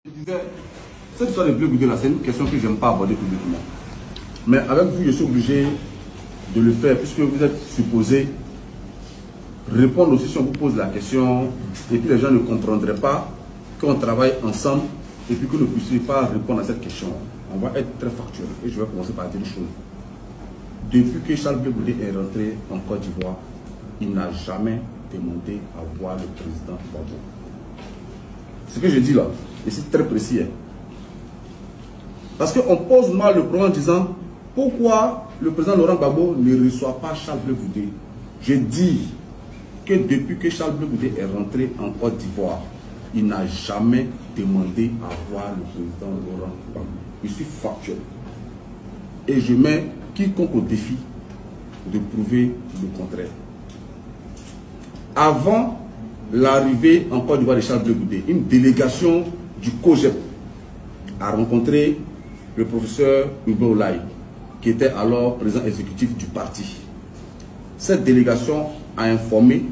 Je disais, cette histoire de Bleu Goudé là, c'est une question que je n'aime pas aborder publiquement. Mais avec vous, je suis obligé de le faire puisque vous êtes supposé répondre aussi si on vous pose la question et puis les gens ne comprendraient pas qu'on travaille ensemble et puis que ne puissiez pas répondre à cette question. On va être très factuel et je vais commencer par dire une chose. Depuis que Charles Bleu Goudé est rentré en Côte d'Ivoire, il n'a jamais demandé à voir le président Gbagbo. Ce que je dis là, et c'est très précis. Parce qu'on pose mal le problème en disant pourquoi le président Laurent Gbagbo ne reçoit pas Charles Bleu Goudé. Je dis que depuis que Charles Bleu Goudé est rentré en Côte d'Ivoire, il n'a jamais demandé à voir le président Laurent Gbagbo. Je suis factuel. Et je mets quiconque au défi de prouver le contraire. Avant l'arrivée en Côte d'Ivoire de Charles Bleu Goudé, une délégation du COGEP a rencontré le professeur Hugo Olaï, qui était alors président exécutif du parti. Cette délégation a informé,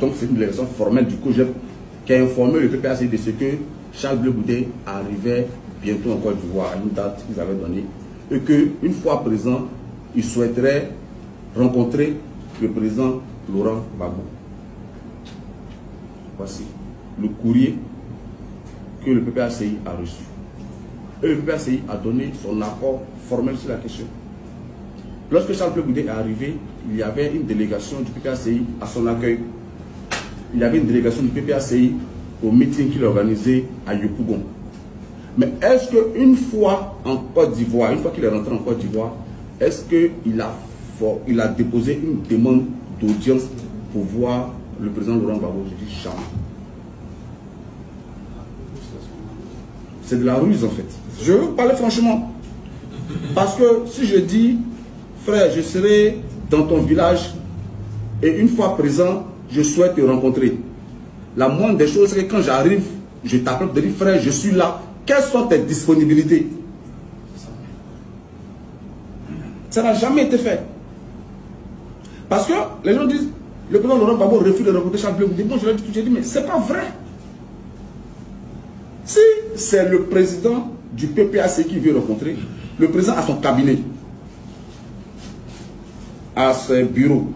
donc c'est une délégation formelle du COGEP, qui a informé le PPAC de ce que Charles Bleu Goudé arrivait bientôt en Côte d'Ivoire, à une date qu'ils avaient donnée, et qu'une fois présent, il souhaiterait rencontrer le président Laurent Gbagbo. Voici le courrier que le PPACI a reçu. Et le PPACI a donné son accord formel sur la question. Lorsque Charles Bleu Goudé est arrivé, il y avait une délégation du PPACI à son accueil. Il y avait une délégation du PPACI au meeting qu'il a organisé à Yopougon. Mais est-ce qu'une fois en Côte d'Ivoire, une fois qu'il est rentré en Côte d'Ivoire, est-ce qu'il a déposé une demande d'audience pour voir le président Laurent Gbagbo? Je dis jamais. C'est de la ruse en fait. Je veux parler franchement. Parce que si je dis, frère, je serai dans ton village et une fois présent, je souhaite te rencontrer. La moindre des choses, c'est que quand j'arrive, je t'appelle pour te dire, frère, je suis là. Quelles sont tes disponibilités? Ça n'a jamais été fait. Parce que les gens disent, le président Laurent Gbagbo refuse de rencontrer Charles Bleu Goudé. Moi, je leur dis, mais c'est pas vrai. Si c'est le président du PPAC qui veut rencontrer, le président a son cabinet, à ses bureaux.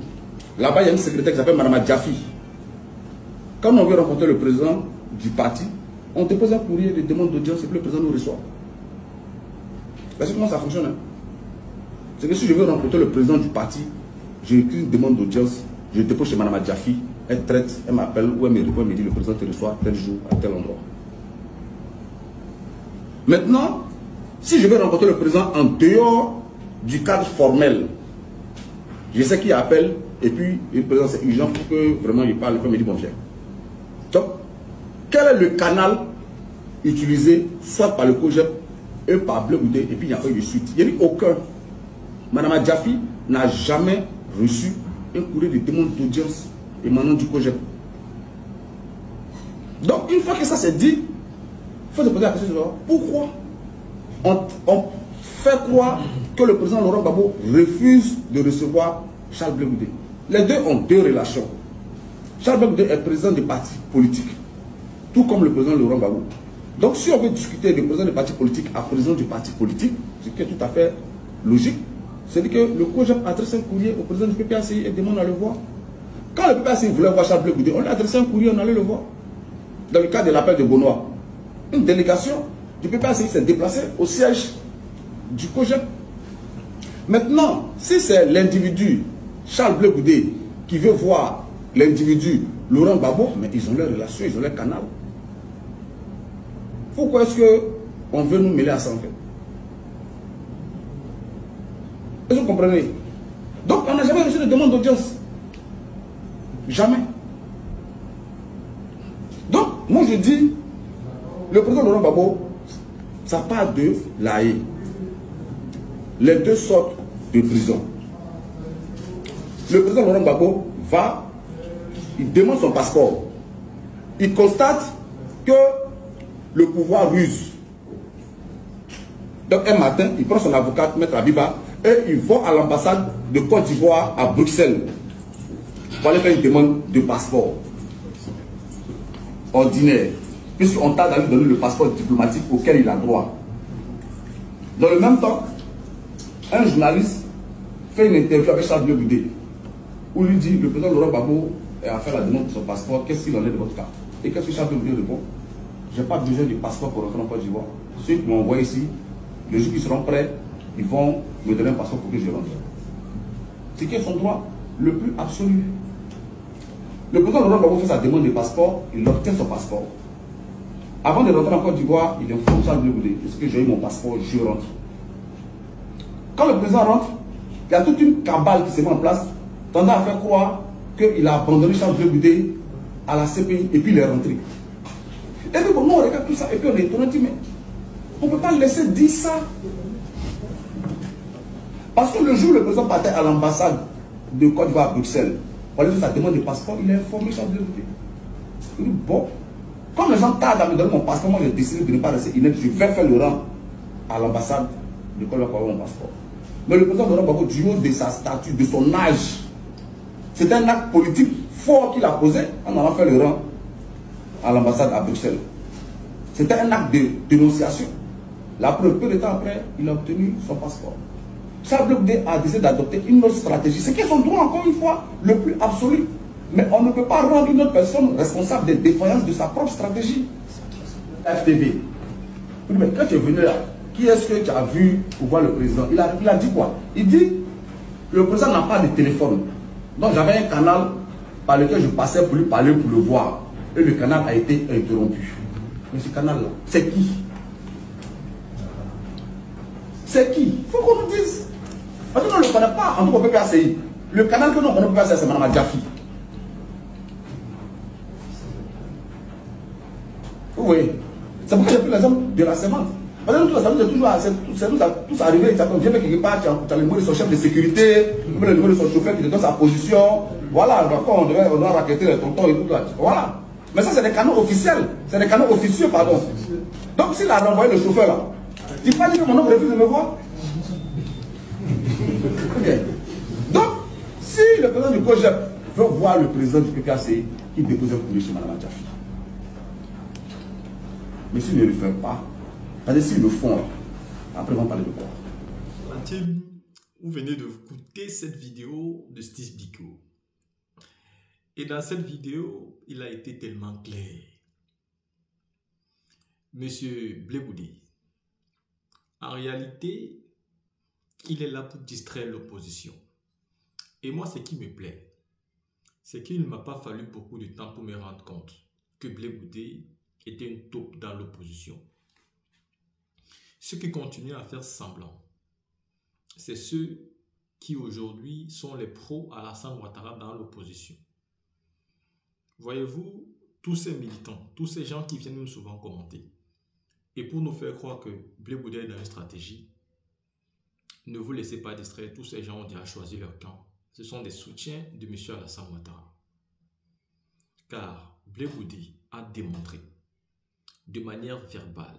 Là-bas, il y a une secrétaire qui s'appelle Mme Djafi. Quand on veut rencontrer le président du parti, on dépose un courrier de demande d'audience et puis le président nous reçoit. Parce que comment ça fonctionne? C'est que si je veux rencontrer le président du parti, j'écris une demande d'audience, je dépose chez Mme Djafi, elle traite, elle m'appelle ou elle me répond, elle me dit le président te reçoit tel jour, à tel endroit. Maintenant, si je veux rencontrer le président en dehors du cadre formel, je sais qui appelle, et puis le président c'est urgent pour que vraiment il parle, il me dit bon viens. Donc, quel est le canal utilisé, soit par le COGEP et par Bleu Goudé, et puis il n'y a pas eu de suite? Il n'y a eu aucun. Mme Djafi n'a jamais reçu un courrier de demande d'audience émanant du COGEP. Donc, une fois que ça c'est dit, il faut se poser la question de pourquoi on fait croire que le président Laurent Gbagbo refuse de recevoir Charles Bleu Goudé. Les deux ont deux relations. Charles Bleu Goudé est président des partis politiques, tout comme le président Laurent Gbagbo. Donc, si on veut discuter du président des partis politiques à président du parti politique, ce qui est tout à fait logique, c'est-à-dire que le COGEP adresse un courrier au président du PPACI et demande à le voir. Quand le PPACI voulait voir Charles Bleu Goudé, on lui a adressé un courrier, on allait le voir. Dans le cadre de l'appel de Benoît, une délégation du PPACI s'est déplacée au siège du COGEP. Maintenant, si c'est l'individu Charles Bleu Goudé qui veut voir l'individu Laurent Gbagbo, mais ils ont leur relation, ils ont leur canal. Pourquoi est-ce qu'on veut nous mêler à ça en fait? Est-ce que vous comprenez? Donc on n'a jamais reçu de demande d'audience. Jamais. Donc, moi je dis, le président Laurent Gbagbo, ça part de la haie. Les deux sortent de prison. Le président Laurent Gbagbo va, il demande son passeport. Il constate que le pouvoir ruse. Donc un matin, il prend son avocat, Maître Abiba, et il va à l'ambassade de Côte d'Ivoire à Bruxelles pour aller faire une demande de passeport ordinaire. puisqu'on t'a d'aller donner le passeport diplomatique auquel il a droit. Dans le même temps, un journaliste fait une interview avec Charles Blé Goudé, où lui dit, le président Laurent Gbagbo a fait la demande de son passeport, qu'est-ce qu'il en est de votre cas? Et qu'est-ce que Charles Blé Goudé répond? Je n'ai pas besoin du passeport pour rentrer en Côte d'Ivoire. Ceux qui m'ont envoyé ici, le jour qu'ils seront prêts, ils vont me donner un passeport pour que je rentre. C'est qui est son droit le plus absolu. Le président Laurent Gbagbo fait sa demande de passeport, il obtient son passeport. Avant de rentrer en Côte d'Ivoire, il informe Charles Blé Goudé. Est-ce que j'ai eu mon passeport? Je rentre. Quand le président rentre, il y a toute une cabale qui se met en place, tendant à faire croire qu'il a abandonné Charles Blé Goudé à la CPI et puis il est rentré. Et puis bon, nous on regarde tout ça et puis on est étonné, on dit mais on ne peut pas laisser dire ça. Parce que le jour où le président partait à l'ambassade de Côte d'Ivoire à Bruxelles, on lui fait sa demande de passeport, il a informé Charles Blé Goudé. Il dit bon, comme les gens tardent à me donner mon passeport, moi j'ai décidé de ne pas rester inepte, je vais faire le rang à l'ambassade de Côte d'Ivoire pour avoir mon passeport. Mais le président Laurent Gbagbo, du haut de sa stature, de son âge, c'est un acte politique fort qu'il a posé en allant faire le rang à l'ambassade à Bruxelles. C'était un acte de dénonciation. La preuve, peu de temps après, il a obtenu son passeport. Charles Blé Goudé a décidé d'adopter une autre stratégie. C'est qui est son droit, encore une fois, le plus absolu. Mais on ne peut pas rendre une autre personne responsable des défaillances de sa propre stratégie. FTV. Mais quand tu es venu là, qui est-ce que tu as vu pour voir le président? Il a dit quoi? Il dit, le président n'a pas de téléphone. Donc j'avais un canal par lequel je passais pour lui parler, pour le voir. Et le canal a été interrompu. Mais ce canal-là, c'est qui? C'est qui? Il faut qu'on nous dise. Parce qu'on ne le connaît pas en tout cas au PPACI. Le canal que nous connaissons au PPACI, c'est Mme Adjafi. Vous voyez? C'est pourquoi j'ai pris l'exemple de la sémence. Parce que nous, c'est nous tous arrivés. Viens quelque part, tu as le numéro de son chef de sécurité, le numéro de son chauffeur qui te donne sa position. Voilà, d'accord, on doit raqueter les tontons et tout là. Voilà. Mais ça, c'est des canaux officiels. C'est des canaux officieux, pardon. Donc, s'il a renvoyé le chauffeur là, il ne pas dire que mon homme refuse de me voir. Okay. Donc, si le président du COJEP veut voir le président du PPACI, il dépose un courrier chez Mme Adjafi. Mais s'il ne le fait pas, c'est-à-dire s'ils le font, après on va parler de quoi? La team, vous venez de écouter cette vidéo de Steve Biko. Et dans cette vidéo, il a été tellement clair. Monsieur Blé Goudé, en réalité, il est là pour distraire l'opposition. Et moi, ce qui me plaît, c'est qu'il ne m'a pas fallu beaucoup de temps pour me rendre compte que Blé Goudé était une taupe dans l'opposition. Ceux qui continuent à faire semblant, c'est ceux qui aujourd'hui sont les pros Alassane Ouattara dans l'opposition. Voyez-vous, tous ces militants, tous ces gens qui viennent nous souvent commenter, et pour nous faire croire que Blé Goudé est dans une stratégie, ne vous laissez pas distraire, tous ces gens ont déjà choisi leur camp. Ce sont des soutiens de M. Alassane Ouattara. Car Blé Goudé a démontré de manière verbale,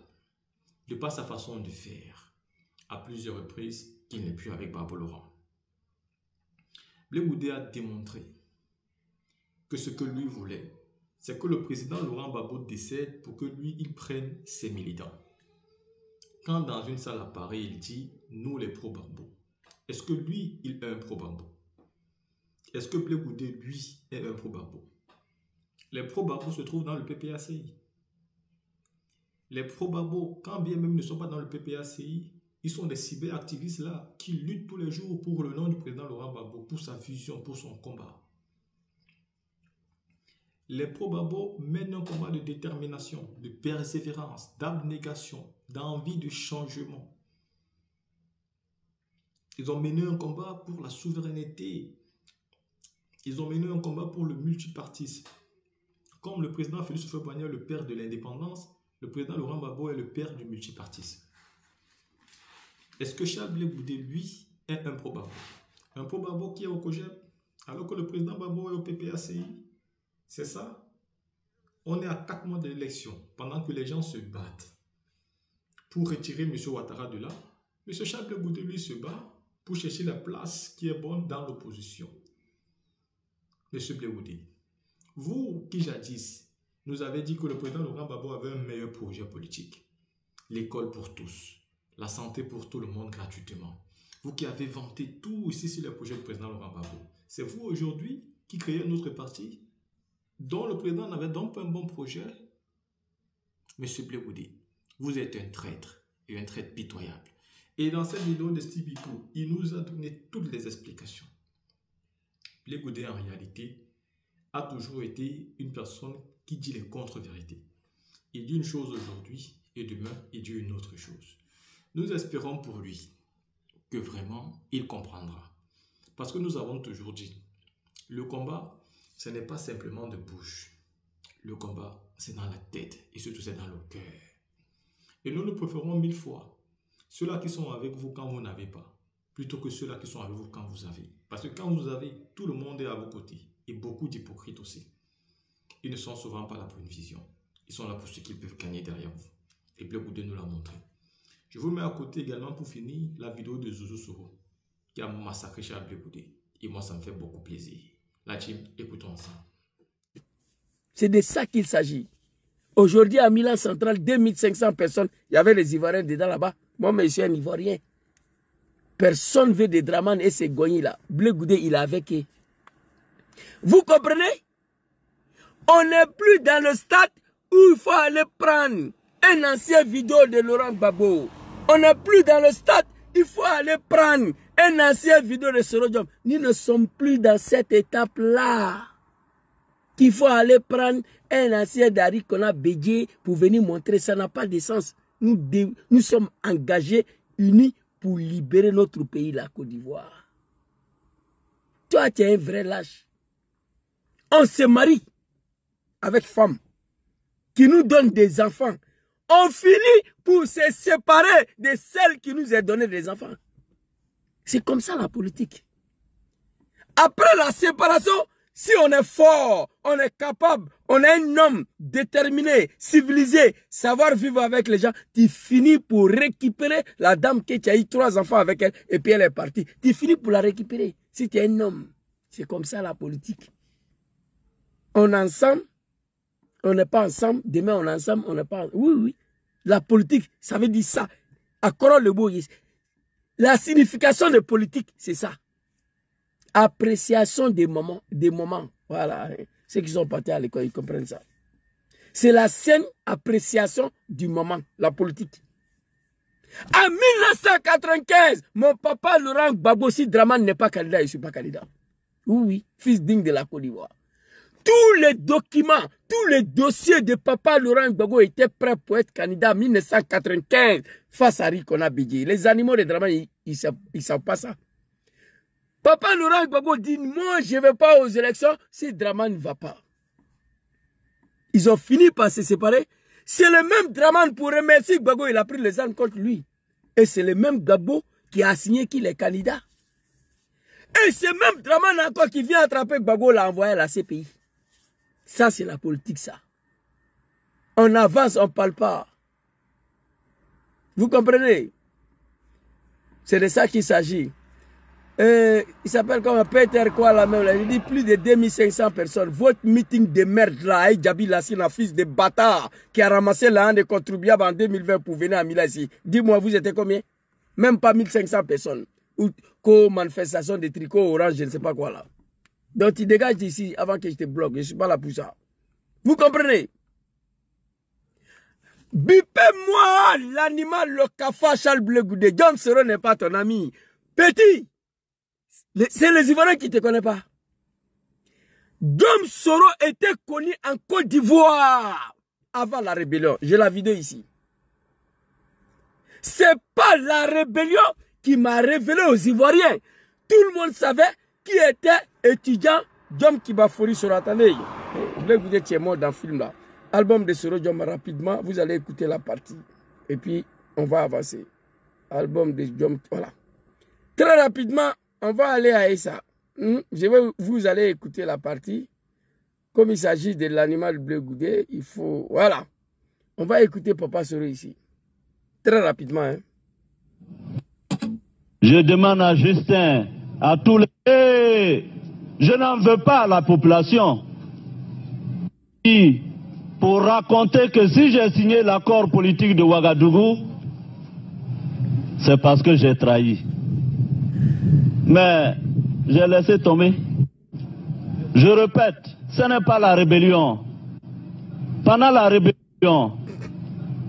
de par sa façon de faire, à plusieurs reprises, qu'il n'est plus avec Gbagbo Laurent. Blé Goudé a démontré que ce que lui voulait, c'est que le président Laurent Gbagbo décède pour que lui, il prenne ses militants. Quand dans une salle à Paris, il dit « nous les pro-Gbagbo », est-ce que lui, il est un pro-Gbagbo? Est-ce que Blé Goudé, lui, est un pro-Gbagbo? Les pro-Gbagbo se trouvent dans le PPACI. Les pro-Gbagbo, quand bien même ne sont pas dans le PPACI, ils sont des cyberactivistes là, qui luttent tous les jours pour le nom du président Laurent Gbagbo, pour sa vision, pour son combat. Les pro-Gbagbo mènent un combat de détermination, de persévérance, d'abnégation, d'envie de changement. Ils ont mené un combat pour la souveraineté. Ils ont mené un combat pour le multipartisme. Comme le président Félix Houphouët-Boigny est le père de l'indépendance, le président Laurent Gbagbo est le père du multipartisme. Est-ce que Charles Blé Goudé, lui, est un pro-Gbagbo? Un pro-Gbagbo qui est au COJEP, alors que le président Gbagbo est au PPACI? C'est ça? On est à 4 mois de l'élection, pendant que les gens se battent pour retirer M. Ouattara de là. M. Charles Blé Goudé, lui, se bat pour chercher la place qui est bonne dans l'opposition. M. Blé Goudé, vous qui jadis nous avait dit que le président Laurent Gbagbo avait un meilleur projet politique. L'école pour tous, la santé pour tout le monde gratuitement. Vous qui avez vanté tout ici sur le projet du président Laurent Gbagbo, c'est vous aujourd'hui qui créez un autre parti dont le président n'avait donc pas un bon projet. Monsieur Blé Goudé, vous êtes un traître et un traître pitoyable. Et dans cette vidéo de Steve Biko, il nous a donné toutes les explications. Blé Goudé, en réalité, a toujours été une personne qui dit les contre-vérités. Il dit une chose aujourd'hui et demain, il dit une autre chose. Nous espérons pour lui que vraiment, il comprendra. Parce que nous avons toujours dit, le combat, ce n'est pas simplement de bouche. Le combat, c'est dans la tête et surtout c'est dans le cœur. Et nous préférons 1000 fois ceux-là qui sont avec vous quand vous n'avez pas, plutôt que ceux-là qui sont avec vous quand vous avez. Parce que quand vous avez, tout le monde est à vos côtés. Et beaucoup d'hypocrites aussi. Ils ne sont souvent pas là pour une vision. Ils sont là pour ce qu'ils peuvent gagner derrière vous. Et Blé Goudé nous l'a montré. Je vous mets à côté également pour finir la vidéo de Zouzou Soro qui a massacré Charles Blé Goudé. Et moi, ça me fait beaucoup plaisir. La team, écoutons ensemble. C'est de ça qu'il s'agit. Aujourd'hui, à Milan Central, 2500 personnes. Il y avait les Ivoiriens dedans là-bas. Moi, mais je suis un Ivoirien. Personne ne veut des Draman et ces Gognis là. Blé Goudé, il est avec eux. Vous comprenez? On n'est plus dans le stade où il faut aller prendre un ancien vidéo de Laurent Gbagbo. On n'est plus dans le stade, il faut aller prendre un ancien vidéo de Soro Diom. Nous ne sommes plus dans cette étape-là. Qu'il faut aller prendre un ancien Dari qu'on a bédié pour venir montrer. Ça n'a pas de sens. Nous sommes engagés, unis pour libérer notre pays, la Côte d'Ivoire. Toi, tu es un vrai lâche. On se marie avec femme qui nous donne des enfants. On finit pour se séparer de celle qui nous a donné des enfants. C'est comme ça la politique. Après la séparation, si on est fort, on est capable, on est un homme déterminé, civilisé, savoir vivre avec les gens, tu finis pour récupérer la dame qui a eu 3 enfants avec elle et puis elle est partie. Tu finis pour la récupérer. Si tu es un homme, c'est comme ça la politique. On est ensemble, on n'est pas ensemble, demain on est ensemble, on n'est pas ensemble. Oui, oui. La politique, ça veut dire ça. À Coron le beau, la signification de politique, c'est ça. Appréciation des moments. Voilà. Ceux qui sont partis à l'école, ils comprennent ça. C'est la saine appréciation du moment, la politique. En 1995, mon papa Laurent Gbagbo, si Draman n'est pas candidat, je ne suis pas candidat. Oui, oui, fils digne de la Côte d'Ivoire. Tous les documents, tous les dossiers de papa Laurent Gbagbo étaient prêts pour être candidat en 1995 face à Rikona Bidji. Les animaux de Draman, ils ne savent pas ça. Papa Laurent Gbagbo dit, moi je ne vais pas aux élections si Draman ne va pas. Ils ont fini par se séparer. C'est le même Draman pour remercier Gbagbo, il a pris les armes contre lui. Et c'est le même Gbagbo qui a signé qu'il est candidat. Et c'est même Draman encore qui vient attraper Gbagbo, l'a envoyé à la CPI. Ça, c'est la politique, ça. On avance, on ne parle pas. Vous comprenez? C'est de ça qu'il s'agit. Il s'appelle comme Peter quoi là même là. Il dit plus de 2500 personnes. Votre meeting de merde là, Djabi Lassina, fils de bâtard, qui a ramassé l'argent des contribuables en 2020 pour venir à Milan ici. Dis-moi, vous étiez combien? Même pas 1500 personnes. Ou co-manifestation de tricots orange, je ne sais pas quoi là. Donc tu dégages d'ici avant que je te bloque. Je ne suis pas là pour ça. Vous comprenez? Bipez-moi l'animal, le cafard Charles Blé Goudé. John Soro n'est pas ton ami. Petit, c'est les Ivoiriens qui ne te connaissent pas. John Soro était connu en Côte d'Ivoire avant la rébellion. J'ai la vidéo ici. C'est pas la rébellion qui m'a révélé aux Ivoiriens. Tout le monde savait qui était étudiant Diom Kibafori Soro. Attendez, Blé Goudé est mort dans le film là. Album de Soro Diom, rapidement, vous allez écouter la partie. Et puis, on va avancer. Album de Diom, voilà. Très rapidement, on va aller à Essa. Vous allez écouter la partie. Comme il s'agit de l'animal Blé Goudé, il faut... Voilà. On va écouter Papa Soro ici. Très rapidement. Hein. Je demande à Justin, à tous les... Je n'en veux pas à la population. Pour pour raconter que si j'ai signé l'accord politique de Ouagadougou, c'est parce que j'ai trahi. Mais j'ai laissé tomber. Je répète, ce n'est pas la rébellion. Pendant la rébellion,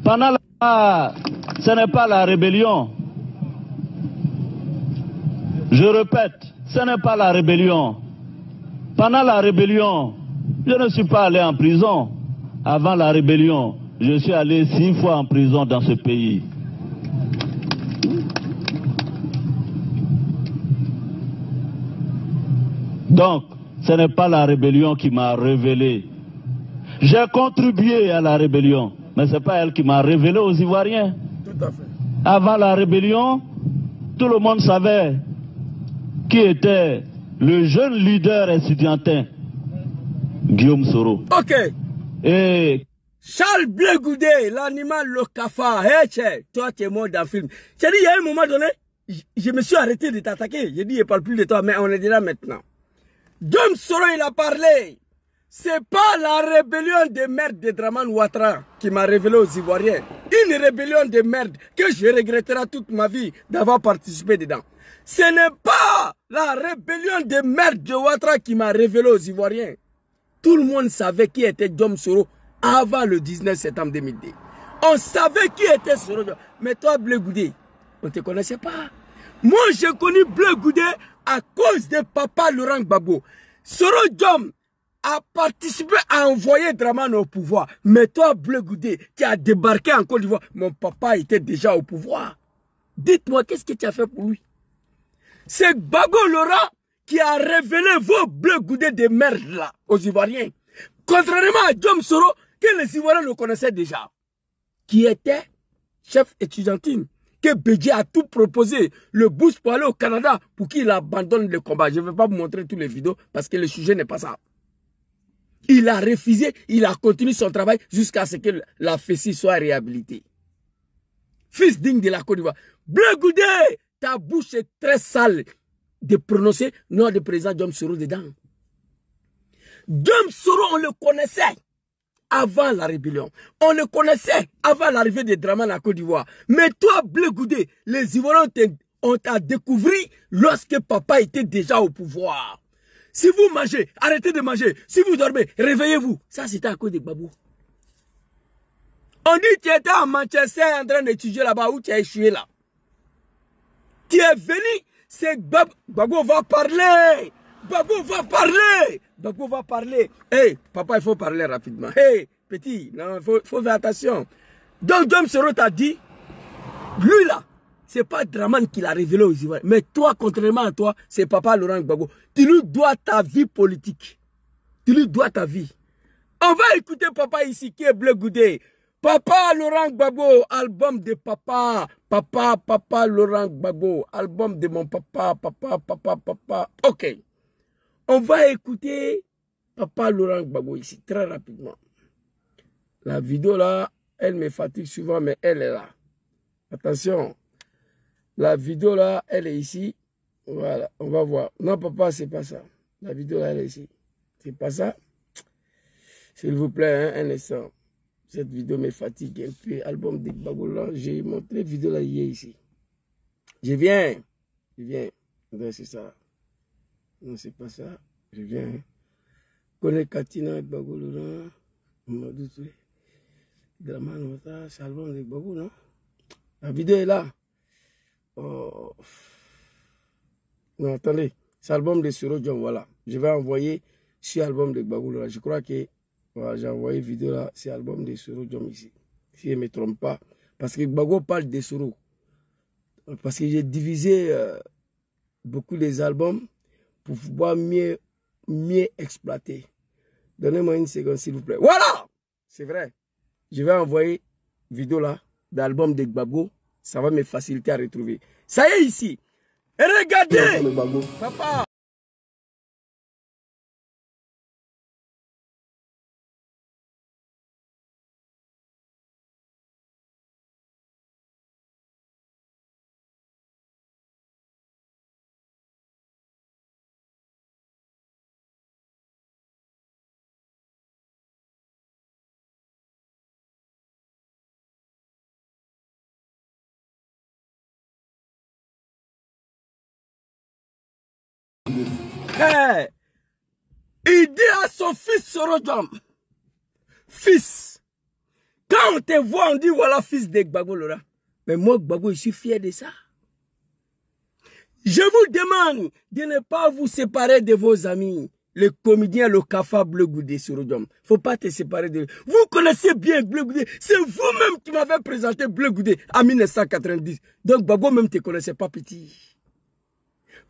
ce n'est pas la rébellion. Je répète, ce n'est pas la rébellion. Pendant la rébellion, je ne suis pas allé en prison. Avant la rébellion, je suis allé 6 fois en prison dans ce pays. Donc, ce n'est pas la rébellion qui m'a révélé. J'ai contribué à la rébellion, mais ce n'est pas elle qui m'a révélé aux Ivoiriens. Tout à fait. Avant la rébellion, tout le monde savait qui était le jeune leader estudiantin, Guillaume Soro. Ok. Et Charles Blé Goudé, l'animal, le cafard. Hé, hey, toi, tu es mort dans le film. J'ai dit, il y a un moment donné, je me suis arrêté de t'attaquer. J'ai dit, je ne parle plus de toi, mais on est là maintenant. Guillaume Soro, il a parlé. C'est pas la rébellion de merde de Draman Ouattara qui m'a révélé aux Ivoiriens. Une rébellion de merde que je regretterai toute ma vie d'avoir participé dedans. Ce n'est pas la rébellion de merde de Ouattara qui m'a révélé aux Ivoiriens. Tout le monde savait qui était Guillaume Soro avant le 19 septembre 2002. On savait qui était Soro. Mais toi, Blé Goudé, on ne te connaissait pas. Moi, j'ai connu Blé Goudé à cause de papa Laurent Gbagbo. Soro Diom a participé à envoyer Dramane au pouvoir. Mais toi, Blé Goudé, qui a débarqué en Côte d'Ivoire, mon papa était déjà au pouvoir. Dites-moi, qu'est-ce que tu as fait pour lui? C'est Gbagbo Laurent qui a révélé vos Blé Goudé de merde là, aux Ivoiriens. Contrairement à Guillaume Soro, que les Ivoiriens le connaissaient déjà. Qui était chef étudiantine. Que Bédié a tout proposé, le boost pour aller au Canada pour qu'il abandonne le combat. Je ne vais pas vous montrer toutes les vidéos parce que le sujet n'est pas ça. Il a refusé, il a continué son travail jusqu'à ce que la Fessie soit réhabilitée. Fils digne de la Côte d'Ivoire. Blé Goudé, ta bouche est très sale de prononcer le nom du président Guillaume Soro dedans. Guillaume Soro, on le connaissait avant la rébellion. On le connaissait avant l'arrivée de Dramane à Côte d'Ivoire. Mais toi, Blé Goudé, les Ivoiriens ont à découvert lorsque papa était déjà au pouvoir. Si vous mangez, arrêtez de manger. Si vous dormez, réveillez-vous. Ça, c'était à cause de Gbagbo. On dit que tu étais à Manchester en train d'étudier là-bas où tu as échoué là. Tu es venu, c'est Gbagbo va parler. Gbagbo va parler. Gbagbo va parler. Hey, papa, il faut parler rapidement. Hey, petit, il faut faire attention. Donc, Guillaume Soro t'a dit, lui là, c'est pas Dramane qui l'a révélé aux Ivoiriens. Mais toi, contrairement à toi, c'est papa Laurent Gbagbo. Tu lui dois ta vie politique. Tu lui dois ta vie. On va écouter papa ici qui est Blé Goudé. Papa Laurent Gbagbo, album de papa. Papa Laurent Gbagbo, album de mon papa. Ok. On va écouter papa Laurent Gbagbo ici, très rapidement. La vidéo là, elle me fatigue souvent, mais elle est là. Attention. La vidéo là, elle est ici. Voilà, on va voir. Non, papa, c'est pas ça. La vidéo là, elle est ici. C'est pas ça. S'il vous plaît, hein, un instant. Cette vidéo me fatigue un peu. Album de Gbagbo là, j'ai montré la vidéo là hier ici. Je viens. Non, c'est ça. Non, c'est pas ça. Je viens. Connais Katina, Gbagbo là. Mamadou Touré. Dramane Ouattara, c'est l'album de Gbagbo, non? La vidéo est là. Oh. Non, attendez. C'est l'album de Soro Diom, voilà. Je vais envoyer sur l'album de Gbagbo là. Je crois que voilà, j'ai envoyé vidéo là. C'est l'album de Soro Diom ici. Si je ne me trompe pas. Parce que Gbagbo parle de Soro. Parce que j'ai divisé beaucoup des albums pour pouvoir mieux exploiter. Donnez-moi une seconde, s'il vous plaît. Voilà! C'est vrai. Je vais envoyer vidéo là d'album de Gbagbo. Ça va me faciliter à retrouver. Ça y est ici. Et regardez! Papa! Hey, il dit à son fils Sorodjom, fils, quand on te voit, on dit voilà fils de Gbagbo Laurent. Mais moi, Gbagbo, je suis fier de ça. Je vous demande de ne pas vous séparer de vos amis. Le comédien, le Kafa Bleu Goudé Sorodjom. Faut pas te séparer de lui. Vous connaissez bien Bleu Goudé. C'est vous-même qui m'avez présenté Bleu Goudé en 1990. Donc Gbagbo même ne te connaissait pas petit.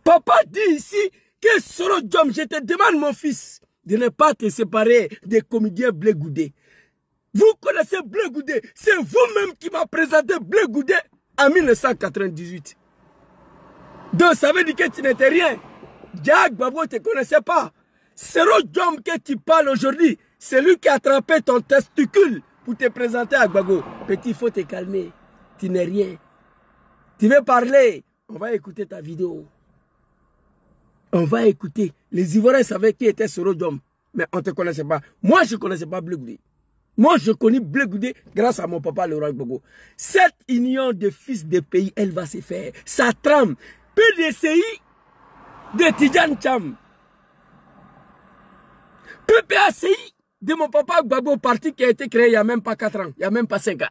Papa dit ici que Sorodjom, je te demande mon fils de ne pas te séparer des comédiens Bleu Goudé. Vous connaissez Bleu Goudé. C'est vous-même qui m'a présenté Bleu Goudé en 1998. Donc ça veut dire que tu n'étais rien. Jack Gbagbo ne te connaissait pas. Sorodjom que tu parles aujourd'hui, c'est lui qui a attrapé ton testicule pour te présenter à Gbagbo. Petit, il faut te calmer. Tu n'es rien. Tu veux parler? On va écouter ta vidéo. On va écouter. Les Ivoiriens savaient qui était Sorodjom, mais on ne te connaissait pas. Moi, je ne connaissais pas Bleu Goudé. Moi, je connais Bleu Goudé grâce à mon papa Laurent Gbagbo. Cette union de fils de pays, elle va se faire. Ça trame. PDCI de Tidjane Cham. PPACI de mon papa Gbagbo, parti qui a été créé il n'y a même pas 4 ans, il n'y a même pas 5 ans.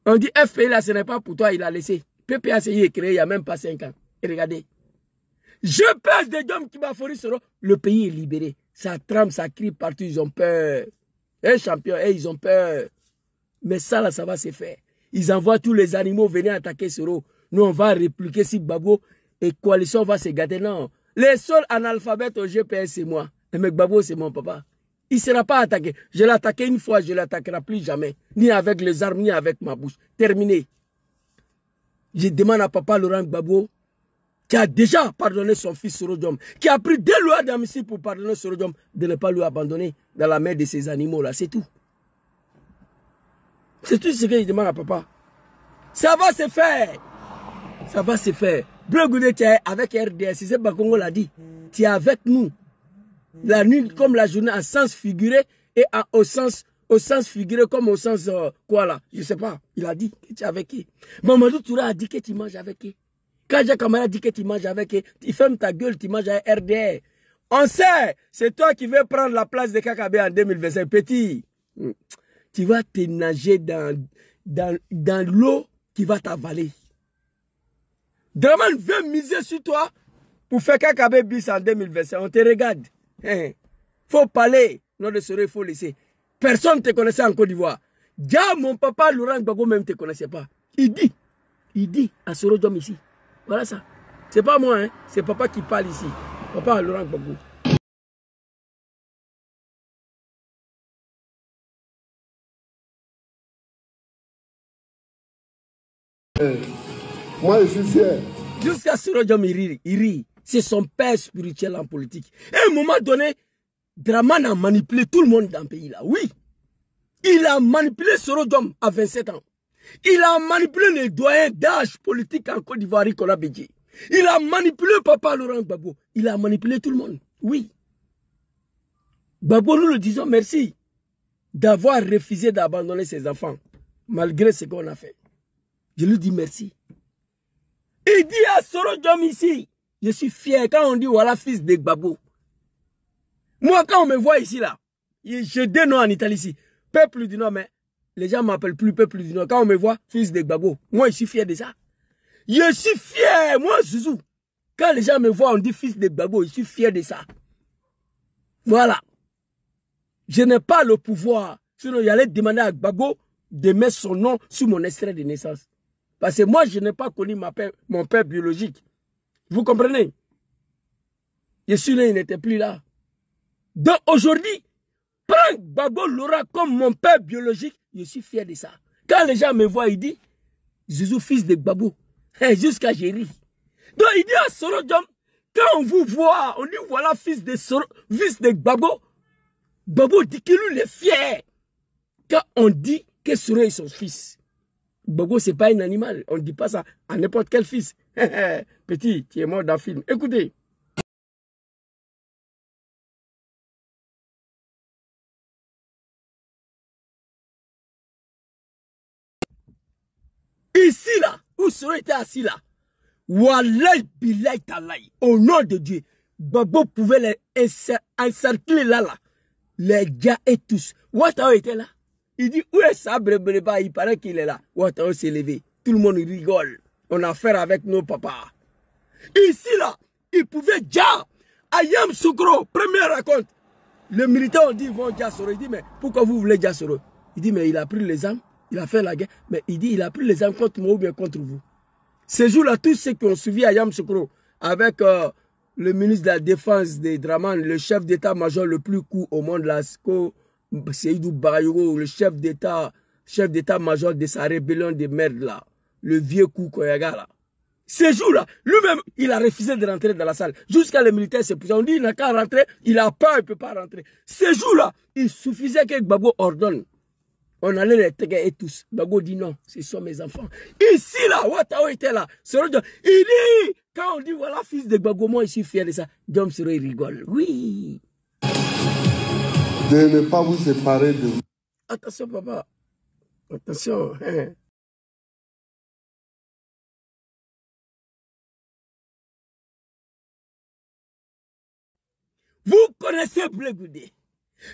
On dit FPI là, ce n'est pas pour toi, il a laissé. PPACI est créé il n'y a même pas 5 ans. Et regardez. Je pèse des hommes qui m'a fourni sur le pays est libéré. Ça trame, ça crie partout, ils ont peur. Les champions, ils ont peur. Mais ça là, ça va se faire. Ils envoient tous les animaux venir attaquer Soro. Nous, on va répliquer si Gbagbo et coalition va se gâter. Non. Les seuls analphabètes au GPS, c'est moi. Mais Gbagbo, c'est mon papa. Il ne sera pas attaqué. Je l'ai attaqué une fois, je ne l'attaquerai plus jamais. Ni avec les armes, ni avec ma bouche. Terminé. Je demande à papa Laurent Gbagbo, qui a déjà pardonné son fils Sorodjom, qui a pris 2 lois d'amnistie pour pardonner Sorodjom, de ne pas lui abandonner dans la mer de ces animaux-là. C'est tout. C'est tout ce que je demande à papa. Ça va se faire. Ça va se faire. Bleu Goudé, tu es avec RDS. C'est Bakongo l'a dit. Tu es avec nous. La nuit comme la journée en sens figuré et au sens figuré comme au sens quoi là. Je ne sais pas. Il a dit que tu es avec qui. Mamadou Toura a dit que tu manges avec qui. Kaja Kamara dit que tu manges avec qui. Tu fermes ta gueule, tu manges avec RDR. On sait, c'est toi qui veux prendre la place de Kakabe en 2025. Petit, tu vas te nager dans l'eau qui va t'avaler. Draman veut miser sur toi pour faire Kakabe bis en 2025. On te regarde. Faut parler. Non de Soro, il faut laisser. Personne ne te connaissait en Côte d'Ivoire. Déjà, mon papa Laurent Gbagbo même ne te connaissait pas. Il dit à Sorodjom ici. Voilà ça. C'est pas moi, hein. C'est papa qui parle ici. Papa Laurent Gbagbo. Moi, je suis fier. Jusqu'à Sorodjom, il rit. C'est son père spirituel en politique. Et à un moment donné, Draman a manipulé tout le monde dans le pays là. Oui. Il a manipulé Sorodjom à 27 ans. Il a manipulé les doyens d'âge politique en Côte d'Ivoire, Nicolas Bédié. Il a manipulé papa Laurent Gbagbo. Il a manipulé tout le monde. Oui. Gbagbo, nous le disons merci d'avoir refusé d'abandonner ses enfants, malgré ce qu'on a fait. Je lui dis merci. Il dit à Sorodjom ici, je suis fier quand on dit voilà fils de Gbagbo. Moi, quand on me voit ici, là, je dénomme en Italie ici, peuple du Nord, mais les gens ne m'appellent plus peuple du Nord. Quand on me voit fils de Gbagbo, moi, je suis fier de ça. Je suis fier, moi, Zouzou. Quand les gens me voient, on dit fils de Gbagbo, je suis fier de ça. Voilà. Je n'ai pas le pouvoir. Sinon, j'allais demander à Gbagbo de mettre son nom sur mon extrait de naissance. Parce que moi, je n'ai pas connu mon père biologique. Vous comprenez? Je suis là, il n'était plus là. Donc aujourd'hui, prends Gbagbo Laurent comme mon père biologique, je suis fier de ça. Quand les gens me voient, ils disent, Zouzou, fils de Gbagbo. Jusqu'à Géry. Donc il dit à Sorodjom, quand on vous voit, on dit voilà fils de Gbagbo. Gbagbo dit que lui, il est fier. Quand on dit que Soro est son fils. Gbagbo, ce n'est pas un animal. On ne dit pas ça à n'importe quel fils. Petit, tu es mort dans le film. Écoutez. Ici, là, où Soro était assis là, Wallahi billahi talaï. Au nom de Dieu, Gbagbo pouvait les encercler là. Les gars et tous. Ouattara était là. Il dit, où est Sabre Breba? Il paraît qu'il est là. Ouattara s'est levé. Tout le monde rigole. On a affaire avec nos papas. Ici, là, il pouvait déjà. Ayam Soukro, première raconte. Les militaires ont dit, ils vont Diassoro. Il dit, mais pourquoi vous voulez Diassoro? Il dit, mais il a pris les armes, il a fait la guerre. Mais il dit, il a pris les armes contre moi ou bien contre vous. Ces jours-là, tous ceux qui ont suivi Ayam Soukro, avec le ministre de la Défense des Draman, le chef d'état-major le plus court au monde, là, Seydou Barayogo, le chef d'état-major de sa rébellion de merde, là, le vieux coup Koyaga, là. Ces jours-là, lui-même, il a refusé de rentrer dans la salle. Jusqu'à les militaires se posaient. On dit, il n'a qu'à rentrer. Il a peur, il ne peut pas rentrer. Ces jours-là, il suffisait que Gbagbo ordonne. On allait les taguer et tous. Gbagbo dit non, ce sont mes enfants. Ici, là, Ouattara était là. Il dit, quand on dit, voilà, fils de Gbagbo, moi, je suis fier de ça. Dom Soro, il rigole. Oui. De ne pas vous séparer de vous. Attention, papa. Attention. Hein. Vous connaissez Blé Goudé.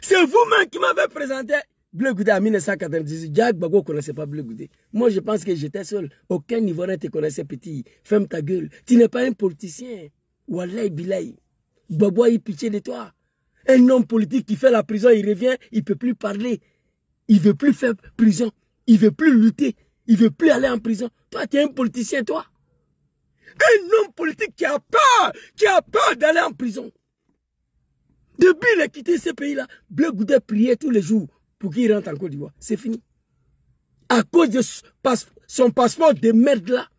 C'est vous-même qui m'avez présenté Blé Goudé en 1998. Jack Gbagbo ne connaissait pas Blé Goudé. Moi, je pense que j'étais seul. Aucun Ivoirien ne te connaissait, petit. Ferme ta gueule. Tu n'es pas un politicien. Wallahi billahi. Gbagbo a eu pitié de toi. Un homme politique qui fait la prison, il revient, il ne peut plus parler. Il ne veut plus faire prison. Il ne veut plus lutter. Il ne veut plus aller en prison. Toi, tu es un politicien, toi. Un homme politique qui a peur d'aller en prison. Depuis qu'il a quitté ce pays-là, Blé Goudé priait tous les jours pour qu'il rentre en Côte d'Ivoire. C'est fini. À cause de son passeport de merde là,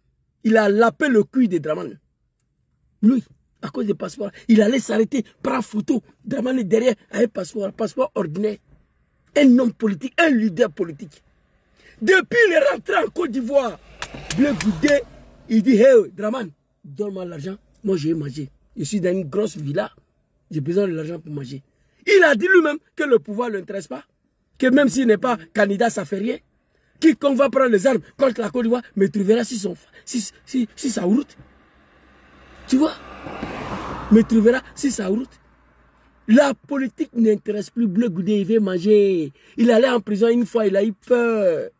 il a lapé le cul de Dramane. Lui, à cause du passeport, il allait s'arrêter, prendre photo. Dramane derrière, avec passeport ordinaire. Un homme politique, un leader politique. Depuis qu'il est rentré en Côte d'Ivoire, Blé Goudé, il dit, hey Dramane, donne-moi l'argent, moi je vais manger. Je suis dans une grosse villa. J'ai besoin de l'argent pour manger. Il a dit lui-même que le pouvoir ne l'intéresse pas. Que même s'il n'est pas candidat, ça ne fait rien. Quiconque va prendre les armes contre la Côte d'Ivoire me trouvera sur sa route. Tu vois? Me trouvera sur sa route. La politique n'intéresse plus Blé Goudé, il veut manger. Il allait en prison une fois, il a eu peur.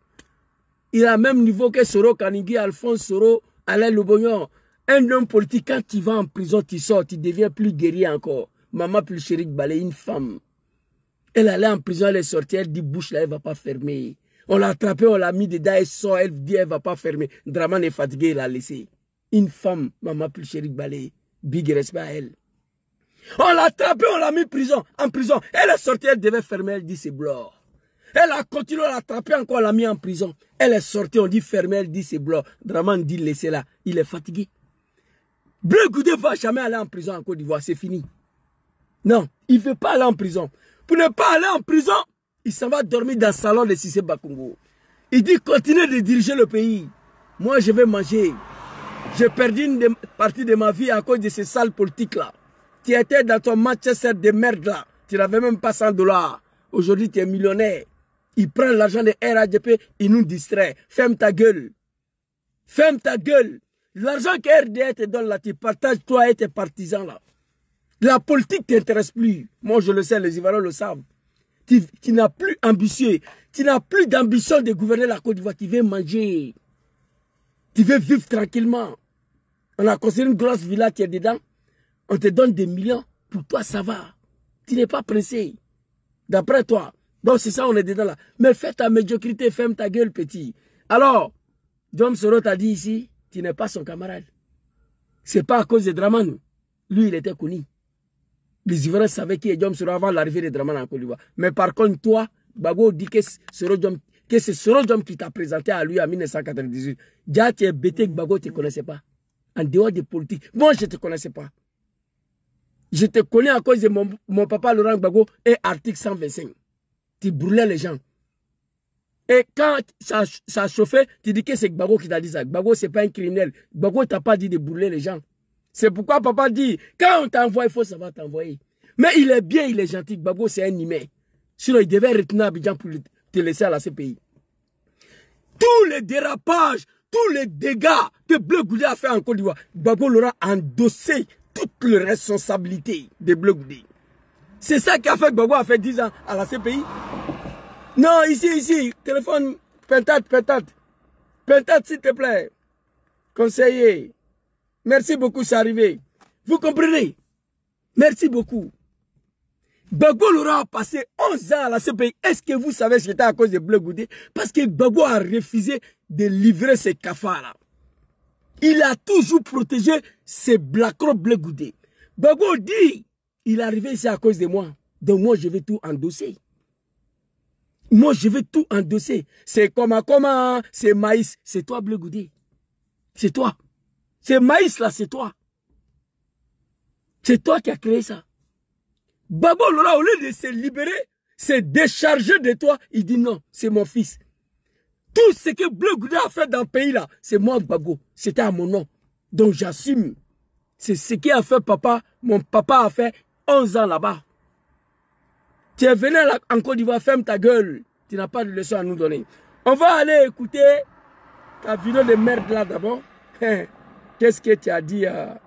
Il a le même niveau que Soro Kaningui, Alphonse Soro, Alain Lobognon. Un homme politique, quand tu vas en prison, tu sors, tu deviens plus guerrier encore. Maman Pulchérik Balé, une femme. Elle allait en prison, elle est sortie, elle dit bouche là, elle ne va pas fermer. On l'a attrapée, on l'a mis dedans, elle sort, elle dit elle ne va pas fermer. Dramane est fatigué, il l'a laissé. Une femme, Maman Pulchérik Balé, big respect à elle. On l'a attrapée, on l'a mis en prison. Elle est sortie, elle devait fermer, elle dit c'est blanc. Elle a continué à l'attraper, encore on l'a mis en prison. Elle est sortie, on dit fermer, elle dit c'est blanc. Dramane dit laissez là, il est fatigué. Blé Goudé ne va jamais aller en prison en Côte d'Ivoire, c'est fini. Non, il ne veut pas aller en prison. Pour ne pas aller en prison, il s'en va dormir dans le salon de Cissé Bakongo. Il dit continuez de diriger le pays. Moi, je vais manger. J'ai perdu une partie de ma vie à cause de ces sales politiques-là. Tu étais dans ton Manchester de merde là. Tu n'avais même pas 100 $. Aujourd'hui, tu es millionnaire. Il prend l'argent de RADP, il nous distrait. Ferme ta gueule. Ferme ta gueule. L'argent que RDA te donne là, tu partages toi et tes partisans là. La politique ne t'intéresse plus. Moi, je le sais, les Ivoiriens le savent. Tu n'as plus ambitieux. Tu n'as plus d'ambition de gouverner la Côte d'Ivoire. Tu veux manger. Tu veux vivre tranquillement. On a construit une grosse villa, tu es dedans. On te donne des millions. Pour toi, ça va. Tu n'es pas pressé. D'après toi. Donc, c'est ça, on est dedans là. Mais fais ta médiocrité, ferme ta gueule, petit. Alors, Dom Soro t'a dit ici, tu n'es pas son camarade. Ce n'est pas à cause de Dramane. Lui, il était connu. Les Ivoiriens savaient qui est Dom Soro avant l'arrivée de Dramane en Côte d'Ivoire. Mais par contre, toi, Gbagbo dit que c'est Soro Diom qui t'a présenté à lui en 1998. Déjà, tu es bêté que Gbagbo ne te connaissait pas. En dehors des politiques. Moi, je ne te connaissais pas. Je te connais à cause de mon papa Laurent Gbagbo et article 125. Tu brûlais les gens. Et quand ça a chauffé, tu dis que c'est Gbagbo qui t'a dit ça. Gbagbo, ce n'est pas un criminel. Gbagbo ne t'a pas dit de brûler les gens. C'est pourquoi papa dit, quand on t'envoie, il faut savoir t'envoyer. Mais il est bien, il est gentil. Gbagbo, c'est un humain. Sinon, il devait retenir Abidjan pour te laisser à la CPI. Tous les dérapages, tous les dégâts que Bleu Goudé a fait en Côte d'Ivoire, Gbagbo Laurent a endossé toutes les responsabilités de Bleu Goudé. C'est ça qui a fait que Gbagbo a fait 10 ans à la CPI. Non, ici, téléphone, Pentat, s'il te plaît. Conseiller. Merci beaucoup, c'est arrivé. Vous comprenez? Merci beaucoup. Gbagbo Laurent a passé 11 ans à la CPI. Est-ce que vous savez ce que c'était à cause de Bleu Goudé? Parce que Gbagbo a refusé de livrer ces cafards-là. Il a toujours protégé ces blacks Bleu Goudé. Gbagbo dit, il est arrivé ici à cause de moi. Donc moi, je vais tout endosser. Moi, je vais tout endosser. C'est comment, c'est maïs. C'est toi, Bleu Goudé. C'est toi. C'est maïs, là, c'est toi. C'est toi qui as créé ça. Gbagbo Laurent, au lieu de se libérer, se décharger de toi, il dit non, c'est mon fils. Tout ce que Bleu Goudé a fait dans le pays là, c'est moi Gbagbo. C'était à mon nom. Donc j'assume. C'est ce qui a fait papa. Mon papa a fait 11 ans là-bas. Tu es venu en Côte d'Ivoire, ferme ta gueule. Tu n'as pas de leçon à nous donner. On va aller écouter ta vidéo de merde là d'abord. Qu'est-ce que tu as dit à...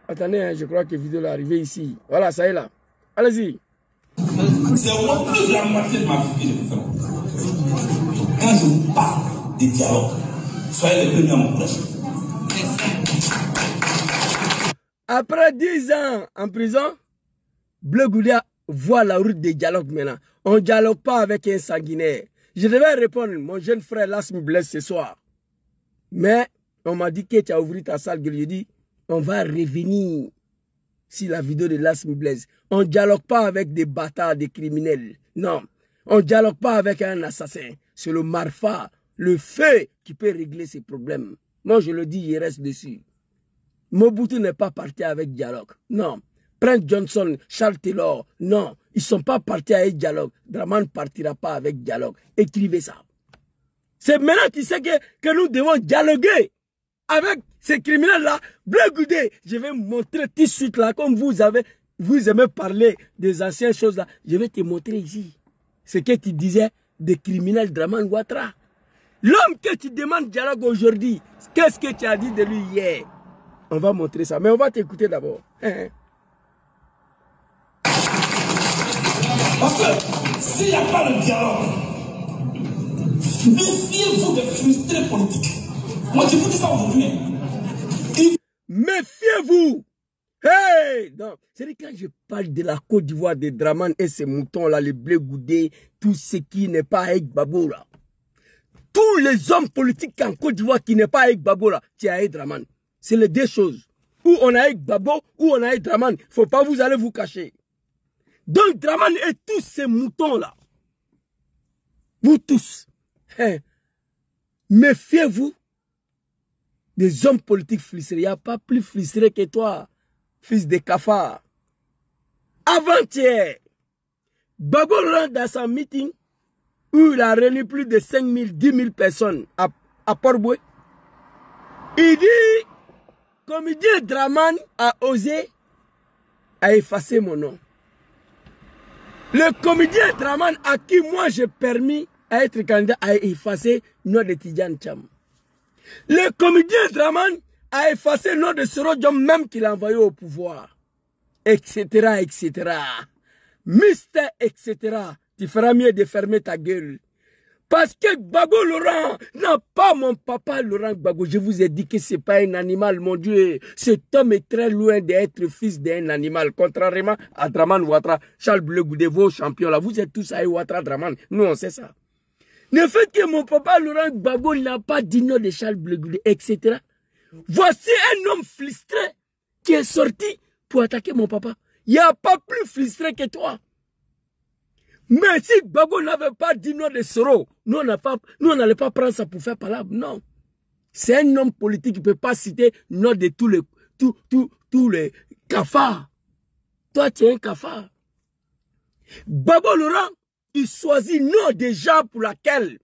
Attendez, je crois que la vidéo est arrivée ici. Voilà, ça y est là. Allez-y. C'est au plus de la moitié de ma vie que je vais faire. Quand je vous parle de dialogue, soyez les premiers à m'encourager. Après 10 ans en prison, Bleu Goudé voit la route des dialogues maintenant. On ne dialogue pas avec un sanguinaire. Je devais répondre, mon jeune frère, là, me blesse ce soir. Mais on m'a dit que tu as ouvert ta salle. Je lui ai dit, on va revenir si la vidéo de Las me blesse. On ne dialogue pas avec des bâtards, des criminels. Non. On ne dialogue pas avec un assassin. C'est le Marfa, le feu qui peut régler ces problèmes. Moi, je le dis, je reste dessus. Mobutu n'est pas parti avec dialogue. Non. Prince Johnson, Charles Taylor, non. Ils ne sont pas partis avec dialogue. Dramane ne partira pas avec dialogue. Écrivez ça. C'est maintenant tu sais que nous devons dialoguer avec ces criminels-là. Bleu Goudé, je vais montrer tout de suite là, comme vous aimez parler des anciennes choses là. Je vais te montrer ici ce que tu disais des criminels Dramane Ouattara. L'homme que tu demandes dialogue aujourd'hui, qu'est-ce que tu as dit de lui hier? On va montrer ça, mais on va t'écouter d'abord. Parce que s'il n'y a pas de dialogue, méfiez-vous des frustrés politiques. Moi, je vous dis ça aujourd'hui. Méfiez-vous. Hey! C'est-à-dire quand je parle de la Côte d'Ivoire, de Dramane et ces moutons-là, les Bleu Goudé, tout ce qui n'est pas avec Gbagbo là. Tous les hommes politiques en Côte d'Ivoire qui n'est pas avec Gbagbo là, tu es avec Dramane. C'est les deux choses. Ou on est avec Gbagbo, ou on est avec Dramane. Il ne faut pas vous aller vous cacher. Donc Dramane et tous ces moutons-là, vous tous, méfiez-vous des hommes politiques frustrés. Il n'y a pas plus frustré que toi, fils de cafard. Avant-hier, Gbagbo Laurent dans son meeting, où il a réuni plus de 5 000, 10 000 personnes à Port-Boué, il dit, comédien Dramane a osé à effacer mon nom. Le comédien Dramane à qui moi j'ai permis à être candidat à effacer le nom de Tidjane Thiam. Le comédien Dramane a effacé le nom de Soro Diom même qu'il a envoyé au pouvoir. Etc. etc. Mister etc. Tu feras mieux de fermer ta gueule. Parce que Gbagbo Laurent n'a pas mon papa Laurent Gbagbo. Je vous ai dit que ce n'est pas un animal, mon Dieu. Cet homme est très loin d'être fils d'un animal. Contrairement à Dramane Ouattara, Charles Bleu Goudé, vos champions là. Vous êtes tous à Ouattara, Dramane. Nous, on sait ça. Le fait que mon papa Laurent Gbagbo n'a pas dit non de Charles Bleu Goudé, etc. Voici un homme frustré qui est sorti pour attaquer mon papa. Il n'y a pas plus frustré que toi. Mais si Gbagbo n'avait pas dit non de Soro, nous on n'allait pas prendre ça pour faire palabre. Non. C'est un homme politique qui ne peut pas citer non de tous les cafards. Toi, tu es un cafard. Gbagbo Laurent, il choisit non des gens pour lesquels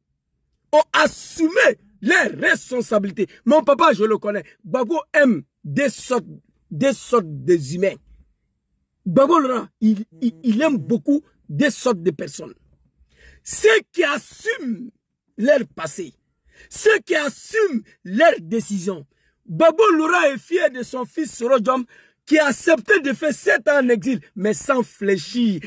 ont assumé les responsabilités. Mon papa, je le connais. Gbagbo aime des sortes des humains. Gbagbo Laurent, il aime beaucoup des sortes de personnes. Ceux qui assument leur passé, ceux qui assument leurs décisions. Babo Laurent est fier de son fils Sorodjom qui a accepté de faire 7 ans en exil, mais sans fléchir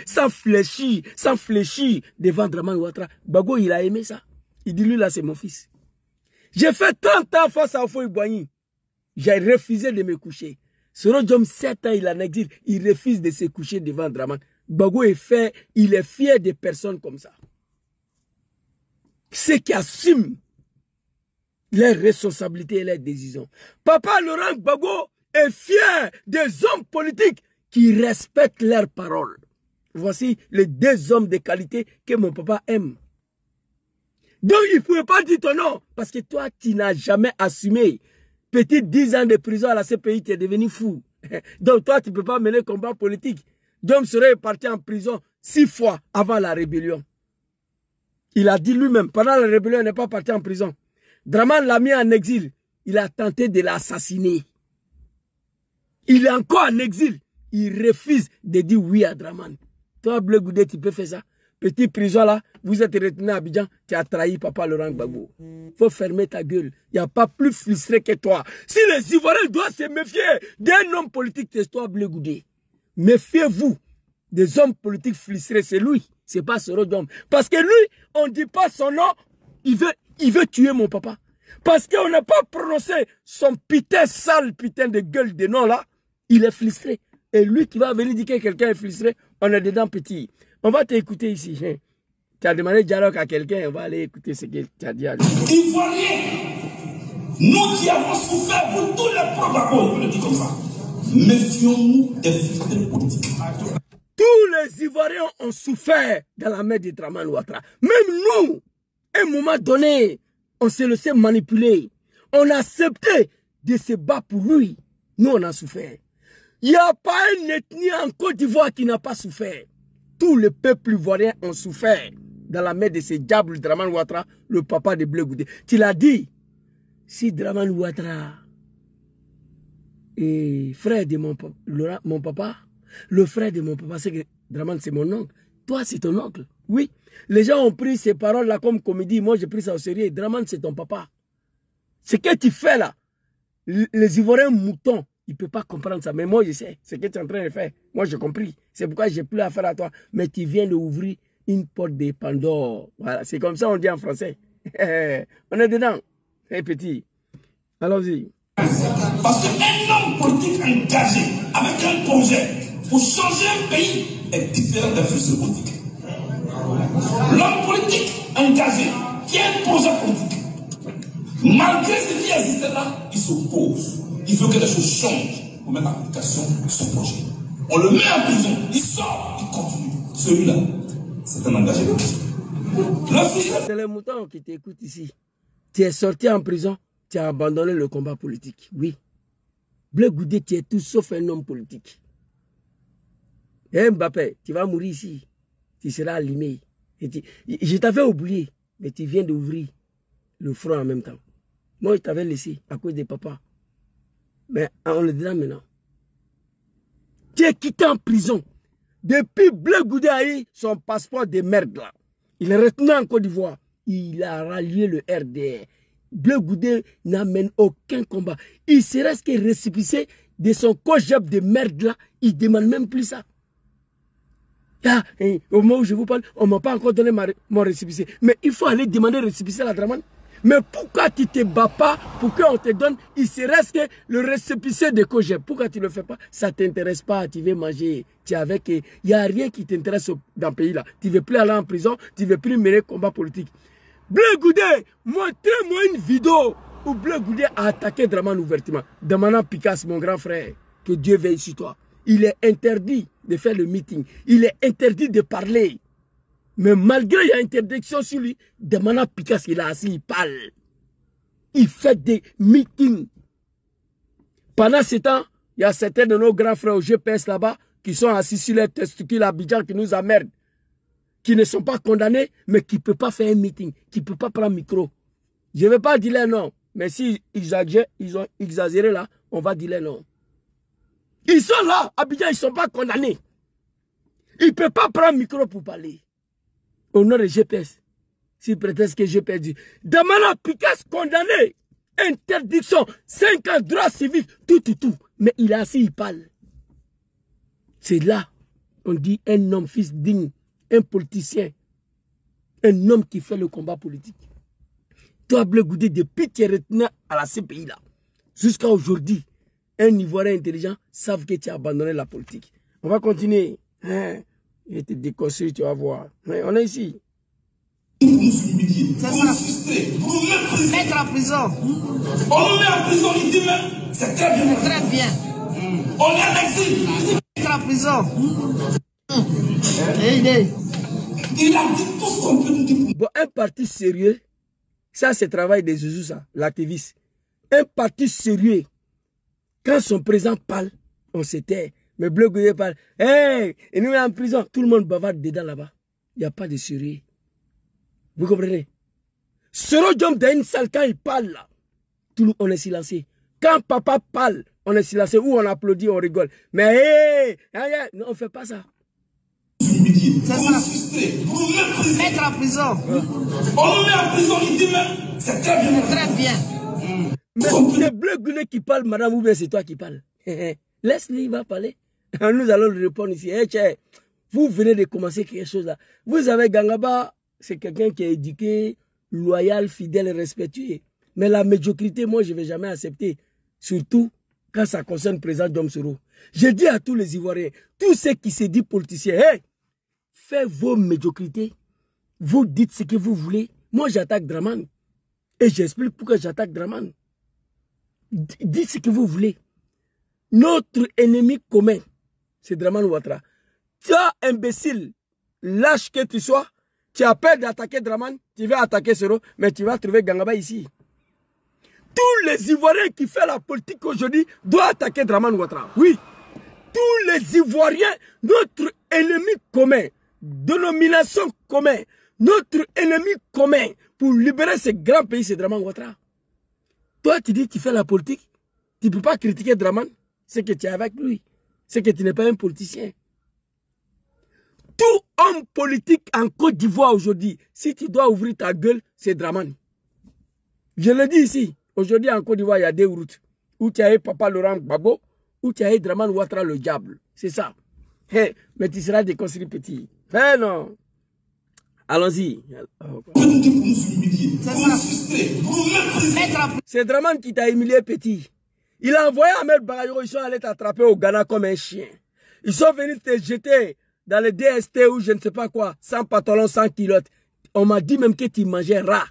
devant Dramane Ouattara. Bago, il a aimé ça. Il dit, lui là, c'est mon fils. J'ai fait 30 ans face à Ofoy Boigny. J'ai refusé de me coucher. Sorodjom, 7 ans, il est en exil. Il refuse de se coucher devant Dramane. Bago est fait, il est fier de personnes comme ça. Ceux qui assument leurs responsabilités et leurs décisions. Papa Laurent Gbagbo est fier des hommes politiques qui respectent leurs paroles. Voici les 2 hommes de qualité que mon papa aime. Donc il ne pouvait pas dire ton nom, parce que toi, tu n'as jamais assumé. Petit 10 ans de prison à la CPI, tu es devenu fou. Donc toi, tu ne peux pas mener combat politique. Diom serait parti en prison 6 fois avant la rébellion. Il a dit lui-même, pendant la rébellion, il n'est pas parti en prison. Dramane l'a mis en exil. Il a tenté de l'assassiner. Il est encore en exil. Il refuse de dire oui à Dramane. Toi, Bleu Goudé, tu peux faire ça. Petit prison là, vous êtes retenu à Abidjan, tu as trahi Papa Laurent Gbagbo. Faut fermer ta gueule. Il n'y a pas plus frustré que toi. Si les Ivoiriens doivent se méfier d'un homme politique, c'est toi, Bleu Goudé. Méfiez-vous des hommes politiques frustrés. C'est lui. C'est pas Sorodjom. Parce que lui, on ne dit pas son nom. Il veut tuer mon papa. Parce qu'on n'a pas prononcé son putain sale putain de gueule de nom là. Il est frustré. Et lui qui va venir dire que quelqu'un est frustré, on est dedans petit. On va t'écouter ici. Hein. Tu as demandé dialogue à quelqu'un, on va aller écouter ce que tu as dit à lui. Ivoiriens, nous qui avons souffert pour tous les propagos, je le dis comme ça. Méfions-nous des filtres politiques. Tous les Ivoiriens ont souffert dans la mer de Dramane Ouattara. Même nous, à un moment donné, on s'est laissé manipuler. On a accepté de se battre pour lui. Nous, on a souffert. Il n'y a pas une ethnie en Côte d'Ivoire qui n'a pas souffert. Tous les peuples ivoiriens ont souffert dans la mer de ce diable Dramane Ouattara, le papa de Bleu Goudé. Tu l'as dit, si Dramane Ouattara est frère de mon papa, le frère de mon papa, c'est que Dramane c'est mon oncle. Toi, c'est ton oncle. Oui. Les gens ont pris ces paroles-là comme comédie. Moi, j'ai pris ça au sérieux. Dramane, c'est ton papa. Ce que tu fais là, les Ivoiriens moutons, ils ne peuvent pas comprendre ça. Mais moi, je sais ce que tu es en train de faire. Moi, j'ai compris. C'est pourquoi je n'ai plus affaire à toi. Mais tu viens d'ouvrir une porte de Pandore. Voilà. C'est comme ça on dit en français. On est dedans. Hey, petit. Allons-y. Parce qu'un homme politique engagé avec un projet pour changer un pays est différent d'un fils politique. L'homme politique engagé qui a un projet politique, malgré ce qui existe là, il s'oppose. Il veut que les choses changent pour mettre en application son projet. On le met en prison, il sort, il continue. Celui-là, c'est un engagé politique. C'est les moutons qui t'écoutent ici. Tu es sorti en prison, tu as abandonné le combat politique. Oui. Bleu Goudé, tu es tout sauf un homme politique. Et Mbappé, tu vas mourir ici. Tu seras allumé. Je t'avais oublié, mais tu viens d'ouvrir le front en même temps. Moi, je t'avais laissé à cause de papa. Mais on le dit là maintenant. Tu es quitté en prison. Depuis Bleu Goudé a eu son passeport de merde là. Il est retenu en Côte d'Ivoire. Il a rallié le RDR. Bleu Goudé n'amène aucun combat. Il serait ce qui est récépissé de son cogep de merde là. Il ne demande même plus ça. Là, au moment où je vous parle, on ne m'a pas encore donné mon récépissé. Mais il faut aller demander récépissé à la Dramane. Mais pourquoi tu ne te bats pas pour qu'on te donne, il serait ce que le récépissé de cogep. Pourquoi tu ne le fais pas? Ça ne t'intéresse pas, tu veux manger. Tu es avec. Il n'y a rien qui t'intéresse dans le pays là. Tu ne veux plus aller en prison, tu ne veux plus mener combat politique. Bleu Goudé, montrez-moi une vidéo où Bleu Goudé a attaqué Dramane ouvertement. Demandant Picasso, mon grand frère, que Dieu veille sur toi. Il est interdit de faire le meeting. Il est interdit de parler. Mais malgré il y a interdiction sur lui, demandant Picasso, il est assis, il parle. Il fait des meetings. Pendant ce temps, il y a certains de nos grands frères au GPS là-bas qui sont assis sur les testicules à Abidjan qui nous emmerdent. Qui ne sont pas condamnés, mais qui ne peuvent pas faire un meeting, qui ne peuvent pas prendre le micro. Je ne vais pas dire les noms, mais si ils ont exagéré là, on va dire les noms. Ils sont là, Abidjan, ils ne sont pas condamnés. Ils ne peuvent pas prendre le micro pour parler. Au nom de GPS. si prétexte que j'ai perdu. Damana Picasso condamné. Interdiction, 5 ans, droit civique, tout. Mais il est assis, il parle. C'est là, on dit un homme fils digne, un politicien, un homme qui fait le combat politique. Toi, Bleu Goudé, depuis que tu es retenu à la CPI là, jusqu'à aujourd'hui, un Ivoirien intelligent savent que tu as abandonné la politique. On va continuer. Hein? Je vais te déconstruire, tu vas voir. Ouais, on est ici. C'est ça. Vous mettre en prison. On nous met en prison, il dit même, c'est très bien. Très bien. On est en exil. Mettre en prison. Il a dit tout ce qu'on peut nous dire. Bon, un parti sérieux, ça c'est le travail des Zouzous, ça, l'activiste. Un parti sérieux, quand son président parle, on se tait. Mais Bleu Goudé parle, hey, il nous met en prison, tout le monde bavarde dedans là-bas. Il n'y a pas de sérieux. Vous comprenez? Soro Diom dans une salle, quand il parle là, tout le monde, on est silencieux. Quand papa parle, on est silencieux, ou on applaudit, on rigole. Mais hey, non, on ne fait pas ça. C'est ça. Mettre en prison. On nous met en prison, il dit même, c'est très bien. Très bien. Mais c'est Bleu Goudé qui parle, madame, ou bien c'est toi qui parles. Laisse-le, il va parler. Nous allons lui répondre ici. Hey, tchè, vous venez de commencer quelque chose là. Vous avez Gangaba, c'est quelqu'un qui est éduqué, loyal, fidèle, respectueux. Mais la médiocrité, moi, je ne vais jamais accepter. Surtout quand ça concerne le président Diom Soro. Je dis à tous les Ivoiriens, tous ceux qui se disent politiciens, hey, faites vos médiocrités. Vous dites ce que vous voulez. Moi, j'attaque Draman. Et j'explique pourquoi j'attaque Draman. Dites ce que vous voulez. Notre ennemi commun, c'est Draman Ouattara. Tu es imbécile, lâche que tu sois, tu as peur d'attaquer Draman, tu vas attaquer Soro, mais tu vas trouver Gangaba ici. Tous les Ivoiriens qui font la politique aujourd'hui doivent attaquer Draman Ouattara. Oui. Tous les Ivoiriens, notre ennemi commun, dénomination commune, notre ennemi commun pour libérer ce grand pays, c'est Draman Ouattara. Toi, tu dis que tu fais la politique, tu ne peux pas critiquer Draman, c'est que tu es avec lui, c'est que tu n'es pas un politicien. Tout homme politique en Côte d'Ivoire aujourd'hui, si tu dois ouvrir ta gueule, c'est Draman. Je le dis ici, aujourd'hui en Côte d'Ivoire, il y a deux routes. Où tu as eu Papa Laurent Gbagbo, où tu as eu Draman Ouattara le diable. C'est ça. Hey, mais tu seras déconstruit petit. Eh non. Allons-y. C'est Draman qui t'a humilié petit. Il a envoyé Ahmed Bagayogo, ils sont allés t'attraper au Ghana comme un chien. Ils sont venus te jeter dans le DST ou je ne sais pas quoi, sans pantalon, sans culotte. On m'a dit même que tu mangeais rat.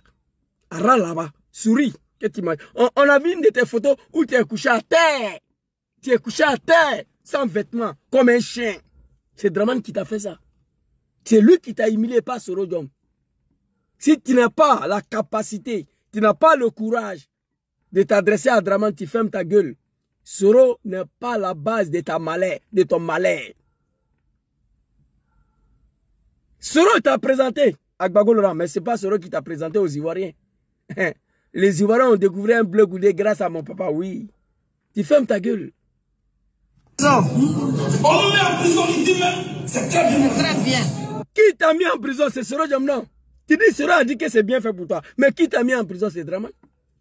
Rat là-bas, souris, que tu manges. On a vu une de tes photos où tu es couché à terre. Tu es couché à terre, sans vêtements, comme un chien. C'est Draman qui t'a fait ça. C'est lui qui t'a humilié, pas Soro Diom. Si tu n'as pas la capacité, tu n'as pas le courage de t'adresser à Draman, tu fermes ta gueule. Soro n'est pas la base de ta malheur, de ton malheur. Soro t'a présenté à Gbagbo Laurent, mais ce n'est pas Soro qui t'a présenté aux Ivoiriens. Les Ivoiriens ont découvert un Bleu Goudé grâce à mon papa, oui. Tu fermes ta gueule. On nous met en prison, il dit même, c'est très bien. Très bien. Qui t'a mis en prison? C'est Soro Diom, non? Tu dis Soro a dit que c'est bien fait pour toi. Mais qui t'a mis en prison? C'est Draman.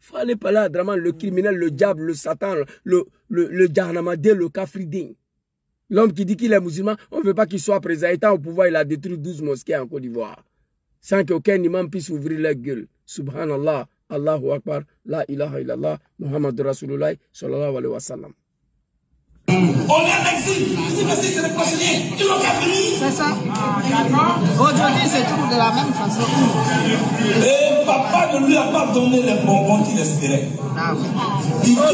Il faut aller parler à Draman, le criminel, le diable, le satan, le Djahanamadé, le Kafriding. L'homme qui dit qu'il est musulman, on ne veut pas qu'il soit présent. Étant au pouvoir, il a détruit 12 mosquées en Côte d'Ivoire. Sans qu'aucun imam puisse ouvrir la gueule. Subhanallah, Allahu Akbar, la ilaha illallah, Muhammad Rasulullah, sallallahu alayhi wa sallam. On est en exil. C'est le prisonnier. Ils n'ont qu'à venir. C'est ça. Aujourd'hui, c'est tout de la même façon. Et papa ne lui a pas donné les bonbons qu'il espérait.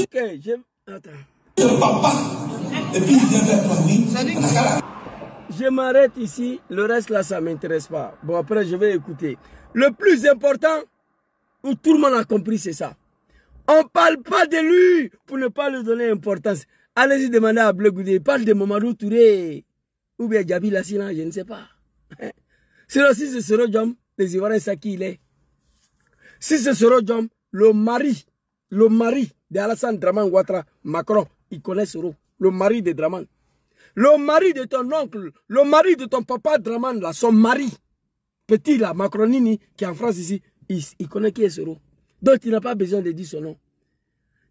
Ok, attends. C'est papa. Et puis il vient vers toi, oui. Je m'arrête ici. Le reste là, ça ne m'intéresse pas. Bon, après, je vais écouter. Le plus important, où tout le monde a compris, c'est ça. On ne parle pas de lui pour ne pas lui donner importance. Allez-y demander à Bleu Goudé, parle de Mamadou Touré ou bien Djabi Lassina, je ne sais pas. Sinon, si c'est Soro Diom, les Ivoiriens savent qui il est. Si c'est Soro Diom, le mari d'Alassane Draman Ouattara, Macron, il connaît Soro, le mari de Draman. Le mari de ton oncle, le mari de ton papa Draman, là, son mari, petit là, Macronini, qui est en France ici, il connaît qui est Soro. Donc il n'a pas besoin de dire son nom.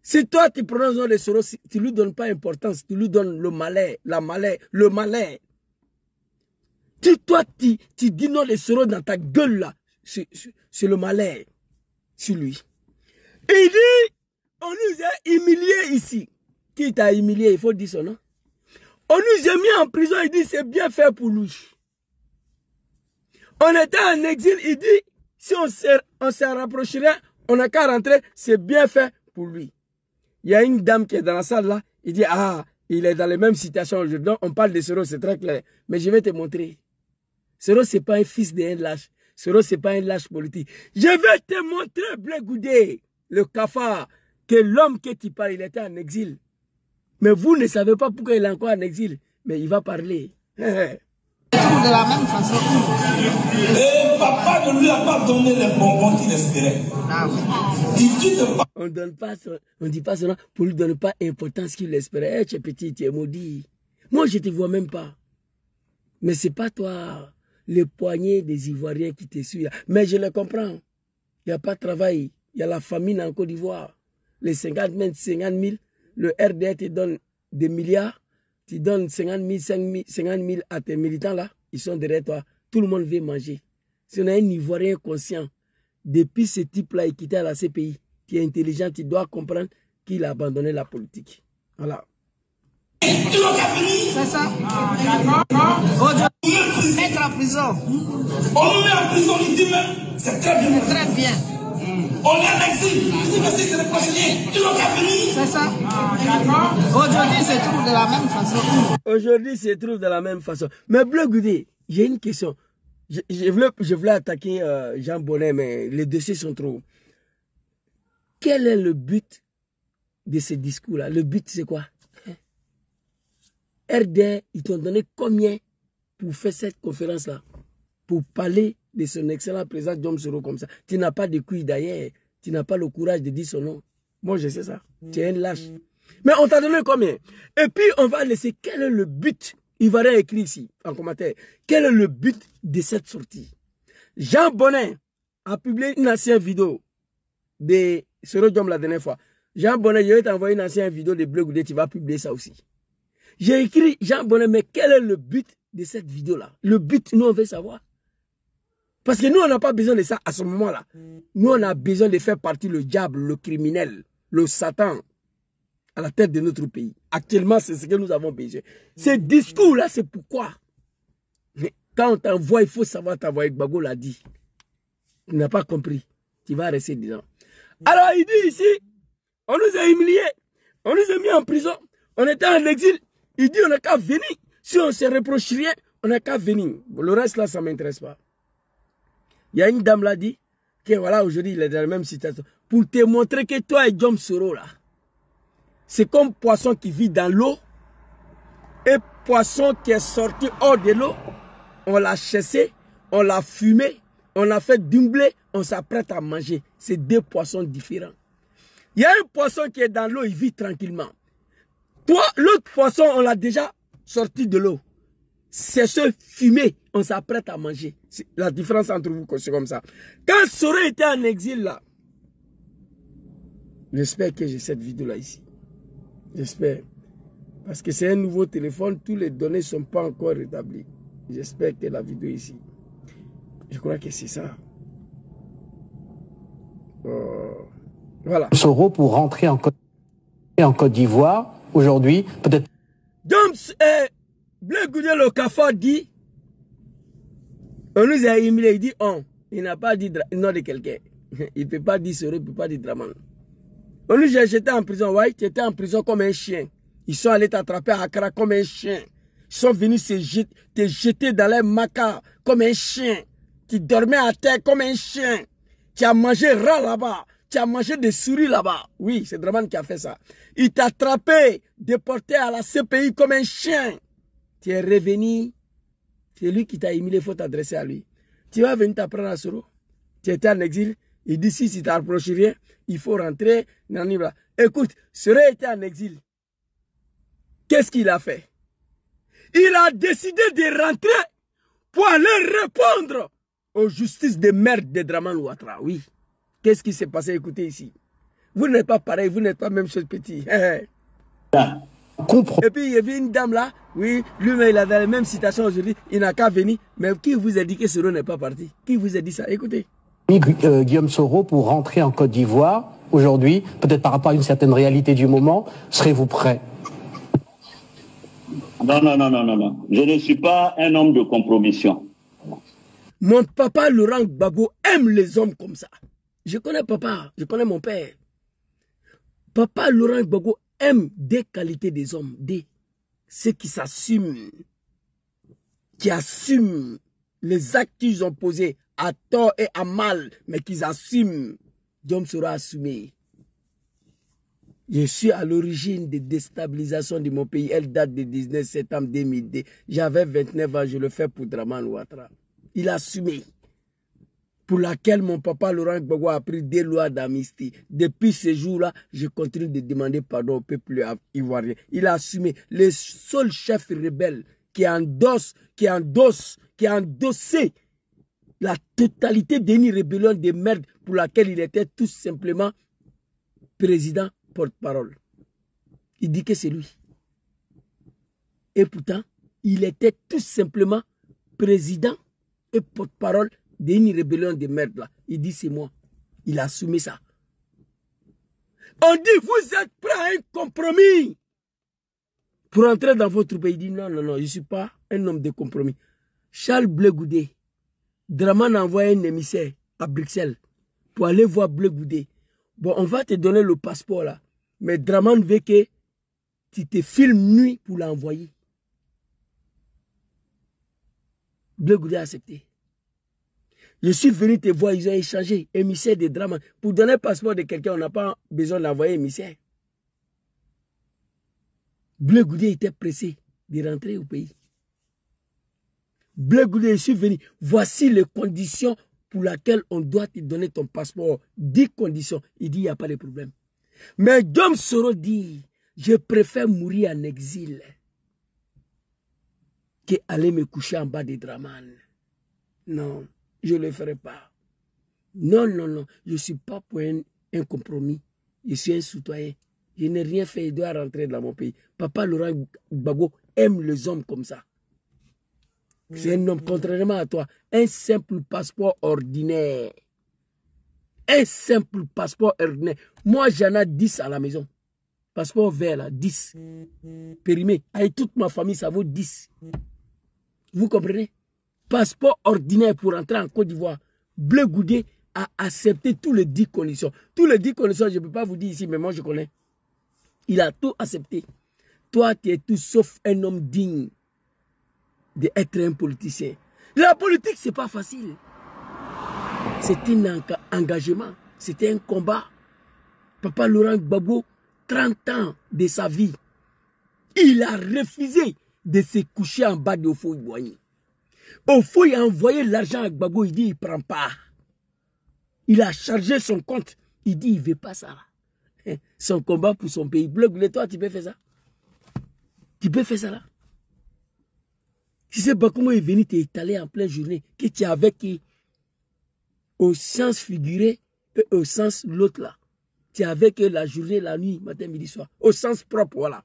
Si toi tu prononces le nom de Soro, tu ne lui donnes pas importance, tu lui donnes le malais, le malais. Si toi tu dis non de Soro dans ta gueule là, c'est le malais sur lui. Il dit, on nous a humiliés ici. Qui t'a humilié, il faut dire son nom. On nous a mis en prison, il dit c'est bien fait pour lui. On était en exil, il dit, si on s'en rapprocherait, on n'a qu'à rentrer, c'est bien fait pour lui. Il y a une dame qui est dans la salle là, il dit, ah, il est dans les mêmes situations aujourd'hui. On parle de Soro, c'est très clair. Mais je vais te montrer. Soro, ce n'est pas un fils d'un lâche. Soro, ce n'est pas un lâche politique. Je vais te montrer, Blé Goudé, le cafard, que l'homme que tu parles, il était en exil. Mais vous ne savez pas pourquoi il est encore en exil. Mais il va parler. De la même façon. Et papa ne lui a pas donné les bonbons qu'il espérait. Il dit de pas. On ne dit pas cela pour lui donner pas l'importance qu'il espérait. Hey, tu es petit, tu es maudit. Moi, je ne te vois même pas. Mais ce n'est pas toi, le poignet des Ivoiriens qui te suit. Mais je le comprends. Il n'y a pas de travail. Il y a la famine en Côte d'Ivoire. Les 50 000, le RDR te donne des milliards. Tu donnes 50 000 à tes militants là, ils sont derrière toi. Tout le monde veut manger. Si on a un Ivoirien conscient, depuis ce type-là, il quitté à la CPI, qui est intelligent, tu dois comprendre qu'il a abandonné la politique. Voilà. C'est ça. Aujourd'hui, mettre en prison. On nous met en prison, il dit même, c'est très bien. C'est très bien. On est en exil. Il dit, mais si c'est le prisonnier, ils n'ont qu'à venir. C'est ça. Aujourd'hui, se trouve de la même façon. Aujourd'hui, se trouve de la même façon. Mais Blé Goudé, j'ai une question. Je voulais attaquer Jean Bonnet, mais les dossiers sont trop. Quel est le but de ce discours-là? Le but, c'est quoi? RDR, ils t'ont donné combien pour faire cette conférence-là? Pour parler de son excellent président Djom Soro comme ça. Tu n'as pas de couilles d'ailleurs. Tu n'as pas le courage de dire son nom. Moi, je sais ça. Tu es un lâche. Mais on t'a donné combien? Et puis, on va laisser. Quel est le but? Il va rien écrire ici, en commentaire. Quel est le but de cette sortie? Jean Bonnet a publié une ancienne vidéo de Soro Djom la dernière fois. Jean Bonnet, je vais t'envoyer une ancienne vidéo de Blé Goudé. Tu vas publier ça aussi. J'ai écrit, Jean Bonnet, mais quel est le but de cette vidéo-là? Le but, nous, on veut savoir. Parce que nous, on n'a pas besoin de ça à ce moment-là. Nous, on a besoin de faire partie le diable, le criminel, le Satan à la tête de notre pays. Actuellement, c'est ce que nous avons besoin. Ce discours-là, c'est pourquoi. Mais quand on t'envoie, il faut savoir t'envoyer. Gbagbo l'a dit. Tu n'as pas compris. Tu vas rester dedans. Alors, il dit ici, on nous a humiliés. On nous a mis en prison. On était en exil. Il dit, on n'a qu'à venir. Si on se reproche rien, on n'a qu'à venir. Le reste, là, ça ne m'intéresse pas. Il y a une dame là dit que voilà, aujourd'hui, il est dans la même situation. Pour te montrer que toi et Djom Soro là, c'est comme poisson qui vit dans l'eau et poisson qui est sorti hors de l'eau. On l'a chassé, on l'a fumé, on l'a fait dumbler, on s'apprête à manger. C'est deux poissons différents. Il y a un poisson qui est dans l'eau, il vit tranquillement. Toi, l'autre poisson, on l'a déjà sorti de l'eau. C'est ce fumé, on s'apprête à manger. La différence entre vous, c'est comme ça. Quand Soro était en exil là, j'espère que j'ai cette vidéo là ici. J'espère. Parce que c'est un nouveau téléphone, tous les données ne sont pas encore rétablies. J'espère que la vidéo ici. Je crois que c'est ça. Voilà. Soro pour rentrer en Côte d'Ivoire, aujourd'hui, peut-être. Blé Goudé le cafard dit, on nous a humilié, il dit on. Il n'a pas dit nom de quelqu'un. Il ne peut pas dire Soro, il ne peut pas dire Draman. On nous a jeté en prison, ouais, tu étais en prison comme un chien. Ils sont allés t'attraper à Accra comme un chien. Ils sont venus te jeter dans les macas comme un chien. Tu dormais à terre comme un chien. Tu as mangé rat là-bas. Tu as mangé des souris là-bas. Oui, c'est Draman qui a fait ça. Il t'a attrapé, déporté à la CPI comme un chien. Tu es revenu, c'est lui qui t'a humilié, il faut t'adresser à lui. Tu vas venir t'apprendre à Soro. Tu étais en exil, il dit si tu t'approches rien, il faut rentrer. Écoute, Soro était en exil. Qu'est-ce qu'il a fait? Il a décidé de rentrer pour aller répondre aux justices de merde de Dramane Ouattara, oui. Qu'est-ce qui s'est passé? Écoutez ici. Vous n'êtes pas pareil, vous n'êtes pas même chose petit. Et puis il y avait une dame là, oui, lui-même il a dans les mêmes citations aujourd'hui, il n'a qu'à venir. Mais qui vous a dit que Soro n'est pas parti? Qui vous a dit ça? Écoutez. Guillaume Soro, pour rentrer en Côte d'Ivoire, aujourd'hui, peut-être par rapport à une certaine réalité du moment, serez-vous prêt? Non. Je ne suis pas un homme de compromission. Mon papa Laurent Gbagbo aime les hommes comme ça. Je connais papa, je connais mon père. Papa Laurent Gbagbo aime des qualités des hommes, ceux qui s'assument, qui assument les actes qu'ils ont posés à tort et à mal, mais qu'ils assument. Guillaume Soro a assumé. Je suis à l'origine des déstabilisations de mon pays. Elle date du 19 septembre 2002. J'avais 29 ans, je le fais pour Dramane Ouattara. Il a assumé. Pour laquelle mon papa Laurent Gbagbo a pris des lois d'amnistie. Depuis ce jour-là, je continue de demander pardon au peuple ivoirien. Il a assumé. Le seul chef rebelle qui a endossé la totalité d'une rébellion de merde pour laquelle il était tout simplement président porte-parole. Il dit que c'est lui. Et pourtant, il était tout simplement président et porte-parole d'une rébellion de merde là. Il dit c'est moi. Il a assumé ça. On dit vous êtes prêts à un compromis pour entrer dans votre pays. Il dit non, je ne suis pas un homme de compromis. Charles Blé Goudé, Dramane a envoyé un émissaire à Bruxelles pour aller voir Blé Goudé. Bon, on va te donner le passeport là. Mais Dramane veut que tu te filmes nuit pour l'envoyer. Blé Goudé a accepté. Je suis venu te voir, ils ont échangé, émissaire de Dramane. Pour donner le passeport de quelqu'un, on n'a pas besoin d'envoyer émissaire. Blé Goudé était pressé de rentrer au pays. Blé Goudé, je suis venu. Voici les conditions pour lesquelles on doit te donner ton passeport. 10 conditions. Il dit, il n'y a pas de problème. Mais Guillaume Soro dit, je préfère mourir en exil qu'aller me coucher en bas de Dramane. Non. Je ne le ferai pas. Non. Je ne suis pas pour un compromis. Je suis un citoyen. Je n'ai rien fait. Il doit rentrer dans mon pays. Papa Laurent Gbagbo aime les hommes comme ça. C'est un homme, contrairement à toi, un simple passeport ordinaire. Un simple passeport ordinaire. Moi, j'en ai 10 à la maison. Passeport vert, là, 10. Périmé. Avec toute ma famille, ça vaut 10. Vous comprenez? Passeport ordinaire pour entrer en Côte d'Ivoire. Blé Goudé a accepté tous les 10 conditions. Tous les 10 conditions, je ne peux pas vous dire ici, mais moi je connais. Il a tout accepté. Toi, tu es tout sauf un homme digne d'être un politicien. La politique, ce n'est pas facile. C'est un engagement. C'était un combat. Papa Laurent Gbagbo, 30 ans de sa vie, il a refusé de se coucher en bas de Houphouët-Boigny. Houphouët a envoyé l'argent à Gbagbo, il dit il ne prend pas. Il a chargé son compte, il dit il ne veut pas ça. Son combat pour son pays. Blé Goudé, toi, tu peux faire ça? Tu peux faire ça là? Tu sais pas comment il est venu t'étaler en pleine journée, que tu es avec au sens figuré et au sens l'autre là. Tu es avec la journée, la nuit, matin, midi, soir. Au sens propre, voilà.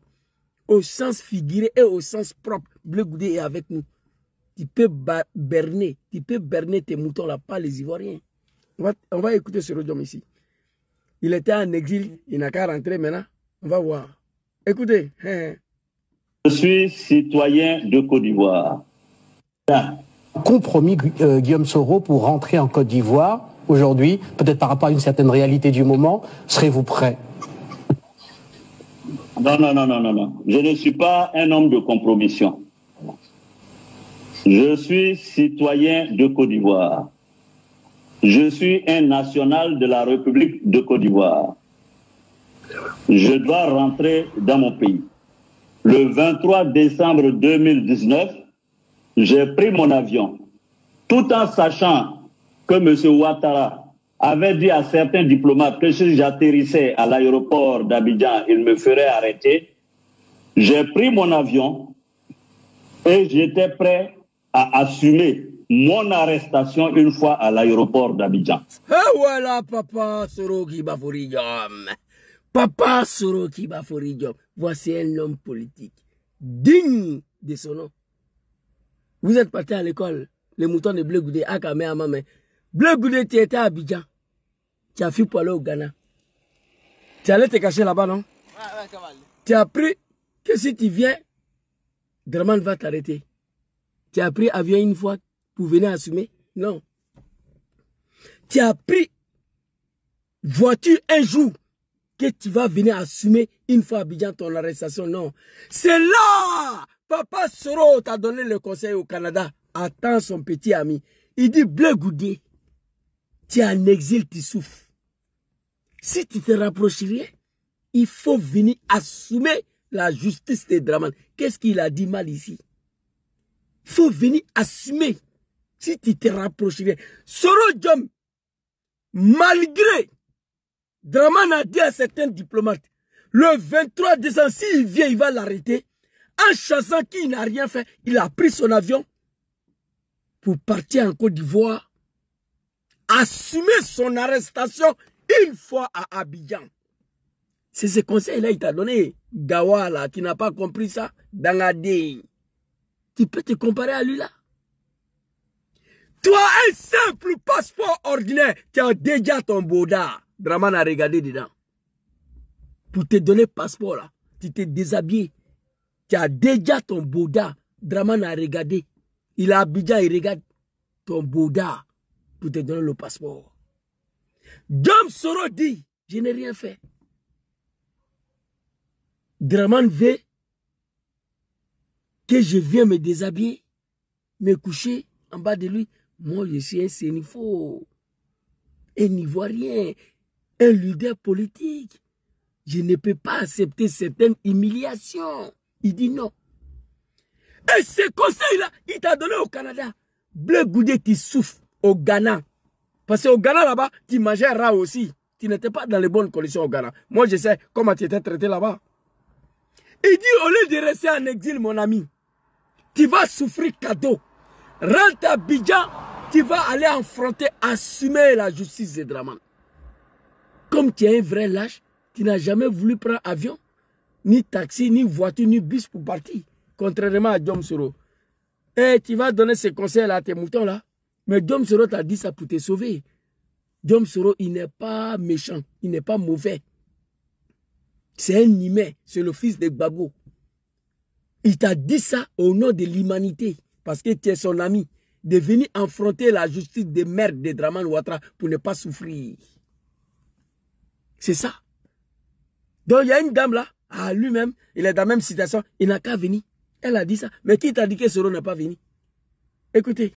Au sens figuré et au sens propre. Blé Goudé est avec nous. Tu peux berner tes moutons là, pas les Ivoiriens. On va écouter ce Rodjom ici. Il était en exil, il n'a qu'à rentrer maintenant. On va voir. Écoutez. Je suis citoyen de Côte d'Ivoire. Compromis, Guillaume Soro, pour rentrer en Côte d'Ivoire, aujourd'hui, peut-être par rapport à une certaine réalité du moment, serez-vous prêt? Non. Je ne suis pas un homme de compromission. Je suis citoyen de Côte d'Ivoire. Je suis un national de la République de Côte d'Ivoire. Je dois rentrer dans mon pays. Le 23 décembre 2019, j'ai pris mon avion, tout en sachant que M. Ouattara avait dit à certains diplomates que si j'atterrissais à l'aéroport d'Abidjan, il me ferait arrêter. J'ai pris mon avion et j'étais prêt à assumer mon arrestation une fois à l'aéroport d'Abidjan. Et voilà, Papa Soro Kibafouridiom. Papa Soro Kibafouridiom. Voici un homme politique digne de son nom. Vous êtes parti à l'école, les moutons de Bleu Goudé, à Kamé, à Mamé. Bleu Goudé, tu étais à Abidjan. Tu as fui pour aller au Ghana. Tu allais te cacher là-bas, non? Tu as appris que si tu viens, Draman va t'arrêter. Tu as pris avion une fois pour venir assumer? Non. Tu as pris voiture un jour que tu vas venir assumer une fois à Abidjan ton arrestation? Non. C'est là! Papa Soro t'a donné le conseil au Canada. Attends son petit ami. Il dit, Bleu Goudé, tu es en exil, tu souffres. Si tu te rapprocherais, il faut venir assumer la justice des Draman. Qu'est-ce qu'il a dit mal ici? Il faut venir assumer. Si tu te rapprocherais. Soro Diom, malgré, Draman a dit à certains diplomates, le 23 décembre, s'il vient, il va l'arrêter. En chassant qui n'a rien fait, il a pris son avion pour partir en Côte d'Ivoire, assumer son arrestation une fois à Abidjan. C'est ce conseil-là qu'il t'a donné. Gawa, là, qui n'a pas compris ça, Dangadé. Tu peux te comparer à lui, là. Toi, un simple passeport ordinaire, tu as déjà ton Bouddha. Draman a regardé dedans. Pour te donner passeport, là, tu t'es déshabillé. Tu as déjà ton Bouddha. Draman a regardé. Il a Abidjan, il regarde ton Bouddha pour te donner le passeport. Diom Soro dit, je n'ai rien fait. Draman veut que je vienne me déshabiller, me coucher en bas de lui. Moi, je suis un sénifo, un Ivoirien, un leader politique. Je ne peux pas accepter certaines humiliations. Il dit non. Et ce conseil-là, il t'a donné au Canada. Bleu Goudé, tu souffres au Ghana. Parce qu'au Ghana, là-bas, tu mangeais rat aussi. Tu n'étais pas dans les bonnes conditions au Ghana. Moi, je sais comment tu étais traité là-bas. Il dit, au lieu de rester en exil, mon ami, tu vas souffrir cadeau. Rentre à Abidjan, tu vas aller affronter, assumer la justice de Draman. Comme tu es un vrai lâche, tu n'as jamais voulu prendre avion, ni taxi, ni voiture, ni bus pour partir. Contrairement à Diom Soro. Et tu vas donner ces conseils à tes moutons là. Mais Diom Soro t'a dit ça pour te sauver. Diom Soro, il n'est pas méchant, il n'est pas mauvais. C'est un humain, c'est le fils de Gbagbo. Il t'a dit ça au nom de l'humanité, parce que tu es son ami, de venir affronter la justice des merdes de Draman Ouattara pour ne pas souffrir. C'est ça. Donc il y a une dame là, à lui-même, il est dans la même situation, il n'a qu'à venir. Elle a dit ça. Mais qui t'a dit que Soro n'est pas venu? Écoutez.